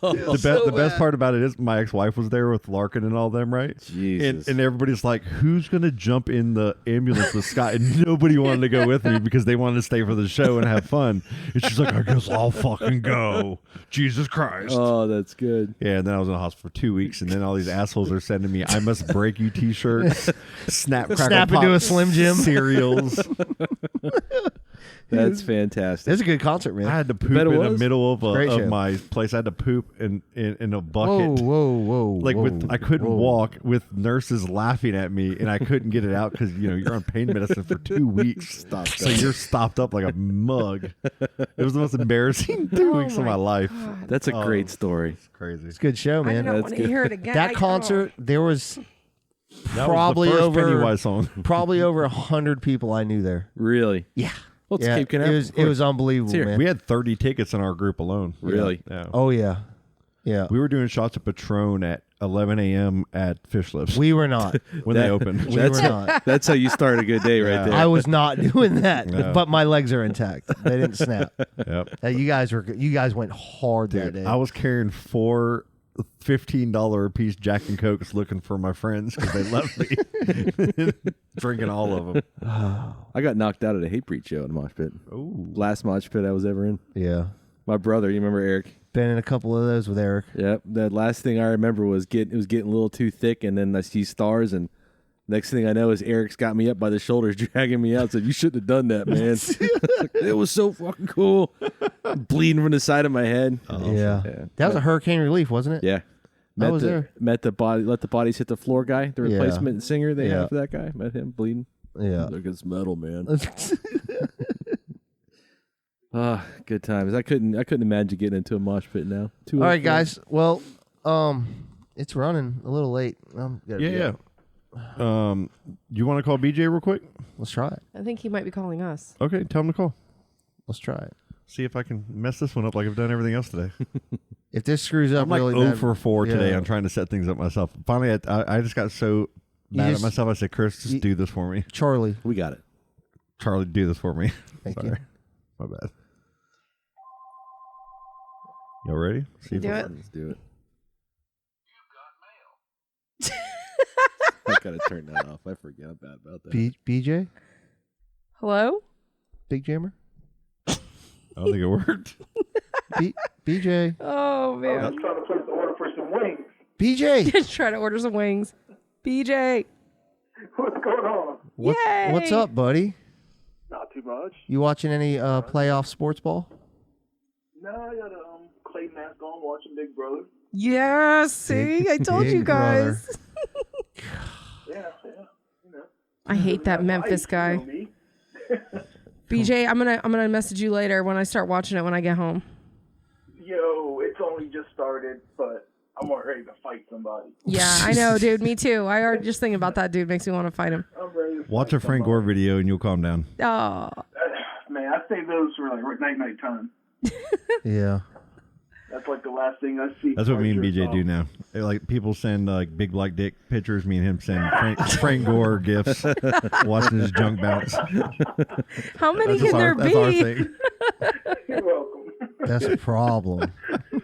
The best part about it is my ex-wife was there with Larkin and all them, right? Jesus. And everybody's like, who's going to jump in the ambulance with Scott? And nobody wanted to go with me because they wanted to stay for the show and have fun. And she's like, I guess I'll fucking go. Jesus Christ. Oh, that's good. Yeah, and then I was in the hospital for 2 weeks, and then all these assholes are sending me "I must break you" T-shirts, snap into Pop a Slim Jim cereals. That's fantastic. It's a good concert, man. I had to poop Bet it in the was? middle of Great show. my place. I had to poop in a bucket. Whoa. Like I couldn't walk with nurses laughing at me, and I couldn't get it out because you're on pain medicine for 2 weeks. So you're stopped up like a mug. It was the most embarrassing 2 weeks of my life. That's a great story. It's crazy. It's a good show, I man. don't want to hear it again. That concert, there was That probably was the first over Pennywise song. probably over 100 people I knew there. Really? Yeah. Well, it's Yeah, Cape Canaveral. it was unbelievable, It's here. man. We had 30 tickets in our group alone. Really? Yeah. Oh yeah, yeah. We were doing shots of Patron at 11 a.m. at Fish Lips We were not. when they opened. We were not. That's how you start a good day right there. I was not doing that. No. But my legs are intact. They didn't snap. Yep. You guys went hard that day. I was carrying 4 $15 a piece Jack and Cokes looking for my friends because they left me drinking all of them. I got knocked out at a Hatebreed show in a mosh pit. Ooh. Last mosh pit I was ever in. Yeah. My brother, you remember Eric? Been in a couple of those with Eric. Yep. The last thing I remember was it was getting a little too thick, and then I see stars, and next thing I know is Eric's got me up by the shoulders, dragging me out. Said, "You shouldn't have done that, man." It was so fucking cool. Bleeding from the side of my head. Yeah. That was a Hurricane Relief, wasn't it? Yeah. I was there. Met the body. Let the bodies hit the floor guy. The Yeah. replacement singer they Yeah. had for that guy. Met him bleeding. Yeah. Like it's metal, man. Good times. I couldn't imagine getting into a mosh pit now. All right, guys. Well, it's running a little late. Yeah. You want to call BJ real quick? Let's try it. I think he might be calling us. Okay, tell him to call. Let's try it. See if I can mess this one up like I've done everything else today. If this screws up, I'm like really 0 bad, for 4 today. yeah. I'm trying to set things up myself. Finally, I just got so mad at myself. I said, Chris, just do this for me. Charlie. We got it. Charlie, do this for me. Thank Sorry. you. My bad. Y'all ready? See Do it. Let's do it. I gotta turn that off. I forget bad about that. BJ? Hello? Big Jammer? I don't think it worked. BJ? Oh, man. I'm trying to place the order for some wings. BJ! Just try to order some wings. BJ. What's going on? What's up, buddy? Not too much. You watching any playoff sports ball? No, I got a clay mask on watching Big Brother. Yeah, see? I told Big you guys. Yeah. You know. I hate that Memphis guy. Me. BJ, I'm gonna message you later when I start watching it when I get home. Yo, it's only just started, but I'm ready to fight somebody. Yeah, I know, dude. Me too. I already just thinking about that dude makes me want to fight him. I'm ready to Watch fight a Frank Gore video and you'll calm down. Oh. Man, I save those for like night time. Yeah. That's like the last thing I see. That's what me and BJ do now. Like people send like big black dick pictures. Me and him send Frank Gore gifts, watching his junk bounce. How many That's can there That's our be? thing. You're welcome. That's a problem.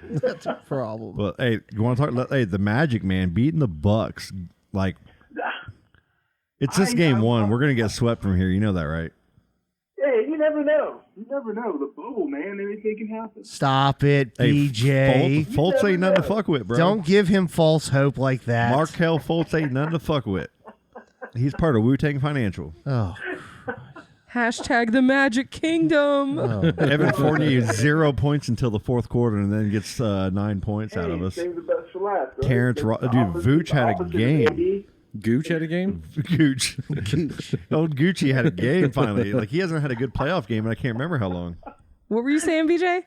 That's a problem. Well, hey, you want to talk? Hey, the Magic, man, beating the Bucks. Like, it's just game one. We're gonna get swept from here. You know that, right? Hey, you never know. You never know. The bubble, man. Anything can happen. Stop it, BJ. Fultz ain't nothing to fuck with, bro. Don't give him false hope like that. Markel Fultz ain't nothing to fuck with. He's part of Wu-Tang Financial. Oh. Hashtag the Magic Kingdom. Oh. Evan Fournier 0 points until the fourth quarter and then gets 9 points out of us. Save the best for last. Right? Terrence, Vooch had a game. Gooch had a game? Gooch. Old Gucci had a game finally. Like, he hasn't had a good playoff game, and I can't remember how long. What were you saying, BJ?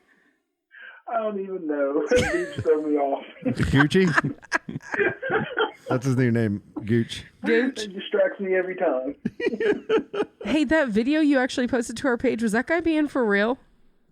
I don't even know. He threw me off. Gucci? That's his new name, Gooch. Gooch? It distracts me every time. Hey, that video you actually posted to our page, was that guy being for real?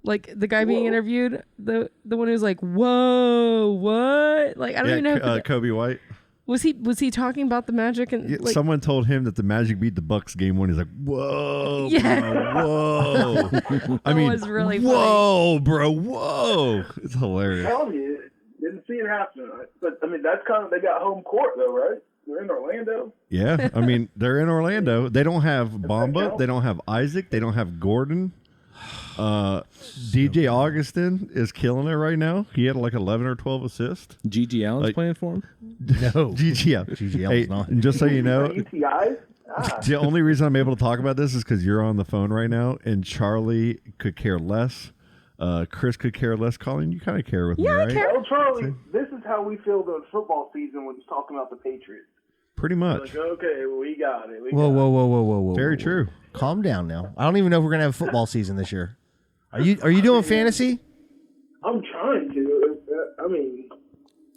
Like the guy being interviewed, the one who's like, "Whoa, what?" Like I don't even know. Kobe White. Was he talking about the Magic and like, someone told him that the Magic beat the Bucks game one. He's like, "Whoa, Yeah. bro, whoa!" I mean, was really whoa, bro, whoa! It's hilarious. Tell you, didn't see it happen. But I mean, that's kind of, they got home court though, right? They're in Orlando. Yeah, I mean, they're in Orlando. They don't have Bamba. They don't have Isaac. They don't have Gordon. DJ Augustin is killing it right now. He had like 11 or 12 assists. G.G. Allen's playing for him? No. GG Allen. GG Allen's not. And just so you know, UTIs? the only reason I'm able to talk about this is because you're on the phone right now, and Charlie could care less. Chris could care less. Colin, you kind of care with me, right? Well, Charlie, this is how we feel the football season when he's talking about the Patriots. Pretty much. Like, okay, well, we got it. Whoa. Very true. Calm down now. I don't even know if we're gonna have a football season this year. Are you doing fantasy? I'm trying to. I mean,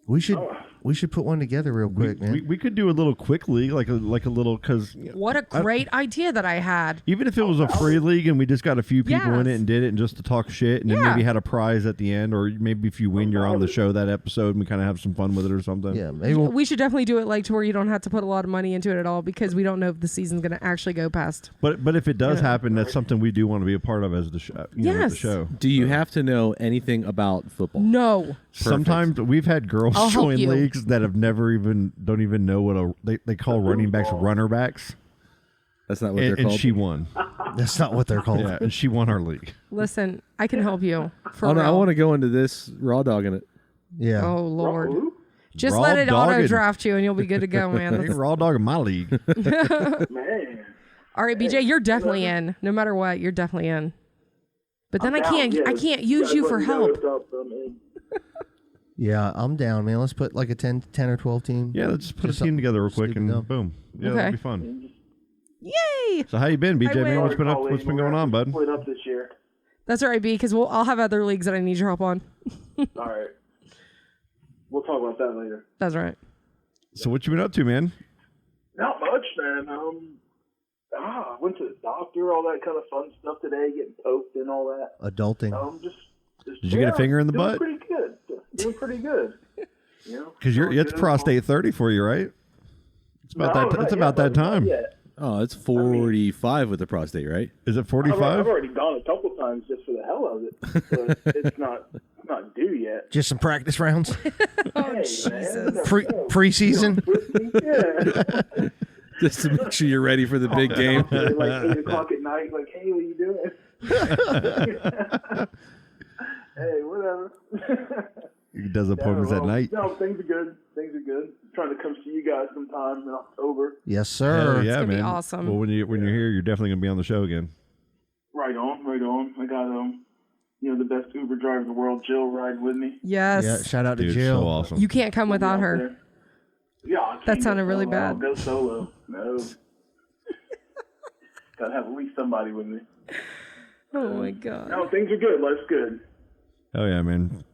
We should put one together real quick, man. We could do a little quick league, like a little, because what a great idea that I had. even if it was a free league and we just got a few people in it Yes. and did it and just to talk shit and then Yeah. maybe had a prize at the end, or maybe if you win, you're on the show that episode and we kind of have some fun with it or something. Yeah, maybe We should definitely do it like to where you don't have to put a lot of money into it at all because we don't know if the season's going to actually go past. But if it does happen, that's something we do want to be a part of as the show. With the Yes. show. Do you have to know anything about football? No. Sometimes we've had girls I'll help join you. leagues that have never don't even know what they call running backs runner backs. That's not what they're And called. she won. that's not what they're called. Yeah, and she won our league. Listen, I can help you. For Oh, no, I real. want to go into this raw dogging it. Yeah. Oh, Lord. Just Raw let it dogging. auto draft you and you'll be good to go, man. Ain't That's- raw dog in my league. man. All right, BJ, you're definitely in. No matter what, you're definitely in. But then I can't use you for help. Yeah, I'm down, man. Let's put like a 10 or 12 team. Yeah, let's just put a team together real quick and boom. Yeah, Okay. that'll be fun. Yay! So how you been, BJ? I Man, win. what's been going on, bud? Split up this year. That's all right, B, because I'll have other leagues that I need your help on. All right. We'll talk about that later. That's all right. So what you been up to, man? Not much, man. I went to the doctor, all that kind of fun stuff today, getting poked and all that. Adulting. Just Did you get a finger in the butt? Pretty good. Doing pretty good. You know, Because it's prostate 30 for you, right? It's about that. It's about that time. Oh, it's 45 with the prostate, right? Is it 45? I've already gone a couple times just for the hell of it. But it's not due yet. Just some practice rounds. Hey, Jesus. man, Preseason. Yeah. Just to make sure you're ready for the big game. Like 8 o'clock at night, like, hey, what are you doing? Hey, whatever. He does appointments at night. No, things are good. Trying to come see you guys sometime in October. Yes, sir. Hell It's yeah, gonna man. be awesome. Well, when you're here, you're definitely gonna be on the show again. Right on. I got the best Uber driver in the world, Jill, ride with me. Yes. Yeah, shout out to Dude, Jill. so awesome. You can't come without her. Yeah, I That can't sounded go really solo. bad. I'll go solo. No. Gotta have at least somebody with me. Oh my God. No, things are good. Life's good. Oh yeah, man.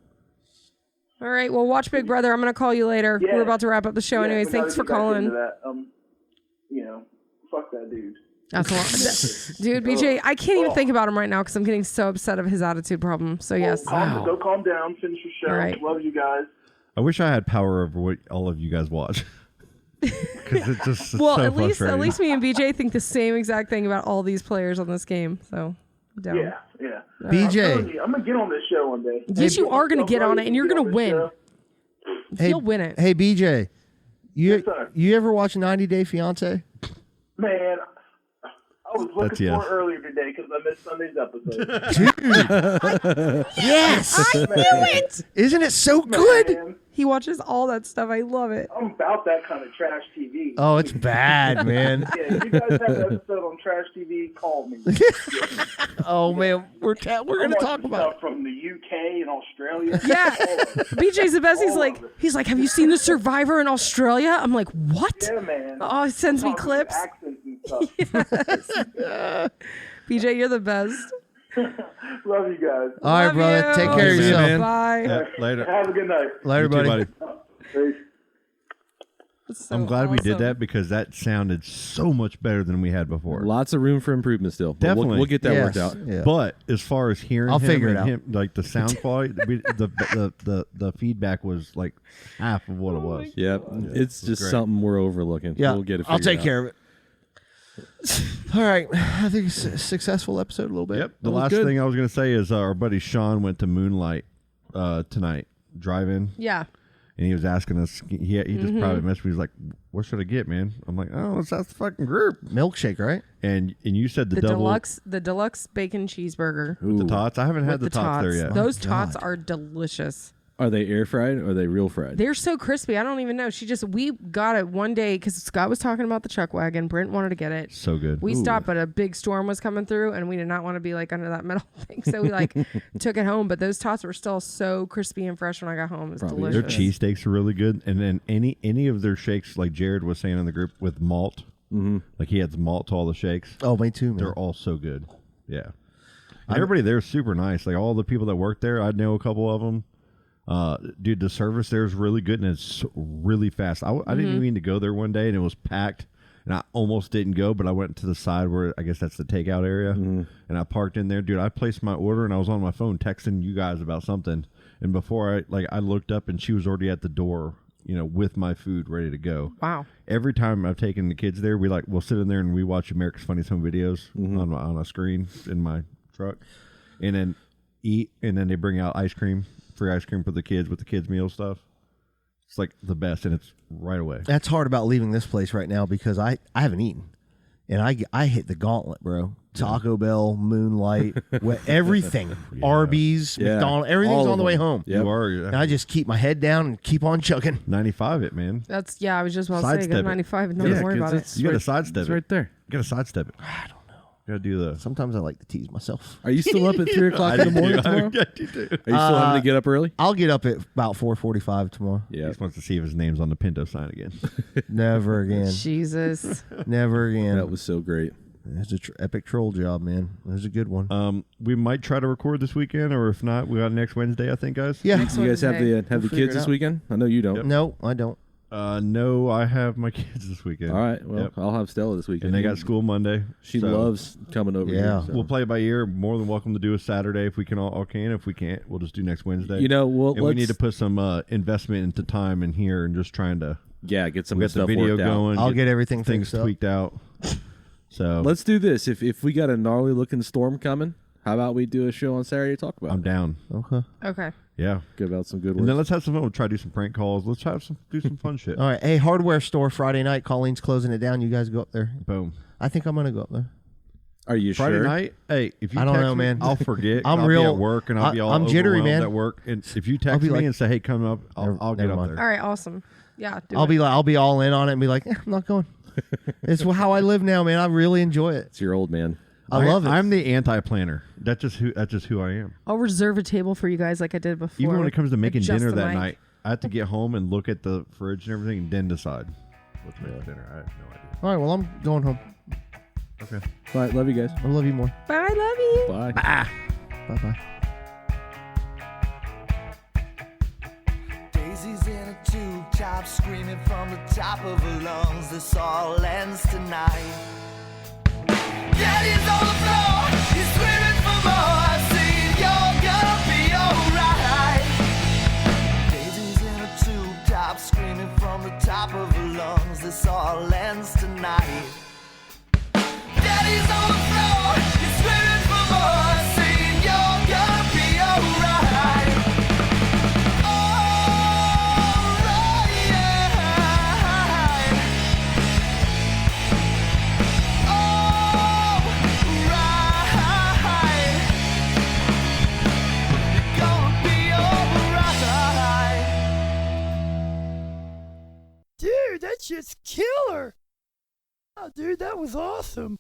All right. Well, watch Big Brother. I'm going to call you later. Yeah. We're about to wrap up the show anyways. I gotta Thanks for get back calling. into that. Fuck that dude. That's a lot. Dude, BJ, I can't even think about him right now because I'm getting so upset of his attitude problem. So, yes. Go calm down. Finish your show. All right. Love you guys. I wish I had power over what all of you guys watch. Because it's just Well, so at least frustrating. me and BJ think the same exact thing about all these players on this game. So, down. Yeah. BJ. I'm going to get on this show one day. Yes, you are going to get on it, and you're going to win. He'll win it. Hey, BJ. Yes, sir. You ever watch 90 Day Fiance? Man, I was looking That's for yes. it earlier today because I missed Sunday's episode. Yes. I knew it. Isn't it so good? He watches all that stuff. I love it. I'm about that kind of trash TV. Oh, it's bad, man. Yeah, if you guys have an episode on trash TV, call me. Oh man, we're gonna talk about stuff from the UK and Australia. Yeah. BJ's the best. He's like, have you seen The Survivor in Australia? I'm like, what? Yeah, man. Oh, he sends me Talking clips. accents and stuff. BJ, you're the best. Love you guys. All right, brother. Take care of yourself. Bye. Yeah, later. Have a good night. Later, You too, buddy. Peace. I'm glad we did that because that sounded so much better than we had before. Lots of room for improvement still. But Definitely. We'll get that Yes. worked out. Yeah. But as far as hearing I'll him figure it and out. him, like the sound quality, the feedback was like half of what it was. Yep. It's just great. something we're overlooking. Yeah, We'll get it I'll figured take out. care of it. All right, I think it's a successful episode a little bit. Yep. The was last good. thing I was going to say is our buddy Sean went to Moonlight tonight, drive-in. Yeah. And he was asking us, he just probably messaged me. He's like, what should I get, man? I'm like, oh, that's the fucking group. Milkshake, right? And you said the The double deluxe bacon cheeseburger. with the tots. I haven't had With the tots there yet. Those tots are delicious. Are they air fried or are they real fried? They're so crispy. I don't even know. We got it one day because Scott was talking about the chuck wagon. Brent wanted to get it. So good. We stopped, but a big storm was coming through, and we did not want to be like under that metal thing. So we took it home. But those tots were still so crispy and fresh when I got home. It was Probably Their delicious. cheesesteaks are really good. And then any of their shakes, like Jared was saying in the group, with malt. Like he adds malt to all the shakes. Oh, me too, man. They're all so good. Yeah. And everybody there is super nice. Like all the people that work there, I know a couple of them. Dude, the service there is really good and it's really fast. I didn't even mean to go there one day and it was packed and I almost didn't go, but I went to the side where I guess that's the takeout area and I parked in there. Dude, I placed my order and I was on my phone texting you guys about something. And before I looked up and she was already at the door, with my food ready to go. Wow. Every time I've taken the kids there, we'll sit in there and we watch America's Funniest Home Videos on a screen in my truck and then eat. And then they bring out free ice cream for the kids with the kids meal stuff. It's like the best and it's right away. That's hard about leaving this place right now because I haven't eaten, and I hit the gauntlet, bro. Taco Bell, Moonlight, everything, Arby's, McDonald's, everything's on the way home. You are. And I just keep my head down and keep on chugging. 95 it, man. That's I was just about to say, Sidestep go it. 95 and don't worry about it. You got to sidestep It's it. right there. You got to sidestep it. I don't know. You got to do the. Sometimes I like to tease myself. Are you still up at 3 o'clock in the morning tomorrow? I do too. Are you still having to get up early? I'll get up at about 4:45 tomorrow. He just wants to see if his name's on the Pinto sign again. Never again. Jesus. Never again. That was so great. It's an epic troll job, man. It was a good one. We might try to record this weekend, or if not, we got next Wednesday, I think, guys. Yeah. Next You guys have Wednesday. the We'll kids figure it this out. weekend? I know you don't. No, I don't. No, I have my kids this weekend. All right. Well, I'll have Stella this weekend. And they got school Monday. She loves coming over here. So. We'll play it by ear. More than welcome to do a Saturday if we can all can. If we can't, we'll just do next Wednesday. You know, we need to put some investment into time in here and just trying to get some get stuff the video worked going. I'll get everything things tweaked out. So let's do this. If we got a gnarly looking storm coming, how about we do a show on Saturday to talk about? I'm down. Okay. Yeah. Give out some good words. And then let's have some fun. We'll try to do some prank calls. Let's do some fun shit. All right. Hey, hardware store Friday night. Colleen's closing it down. You guys go up there. Boom. I think I'm gonna go up there. Are you Friday sure? night? Hey, if you I don't text know, me, man. I'll forget. I'm I'll real be at work and I'll be all I'm jittery, overwhelmed man. at work. And if you text me and say, "Hey, come up," I'll get up there. All right, awesome. Yeah, I'll be all in on it and be like, I'm not going. It's how I live now, man. I really enjoy it. It's your old man. I love it. I'm the anti-planner. That's just who I am. I'll reserve a table for you guys like I did before. Even when it comes to making Adjust dinner the that mic. night, I have to get home and look at the fridge and everything and then decide what to make for dinner. I have no idea. All right, well, I'm going home. Okay. All right, love you guys. I love you more. Bye, love you. Bye. Bye-bye. Daisy's in a tube top, screaming from the top of her lungs. This all ends tonight. Daddy's on the floor, he's screaming for more. Saying you're gonna be alright. Daisy's in a tube top, screaming from the top of her lungs. This all ends tonight. Daddy's on the floor, he's screaming for more. Saying you're gonna be alright. Dude, that shit's killer. Oh, dude, that was awesome.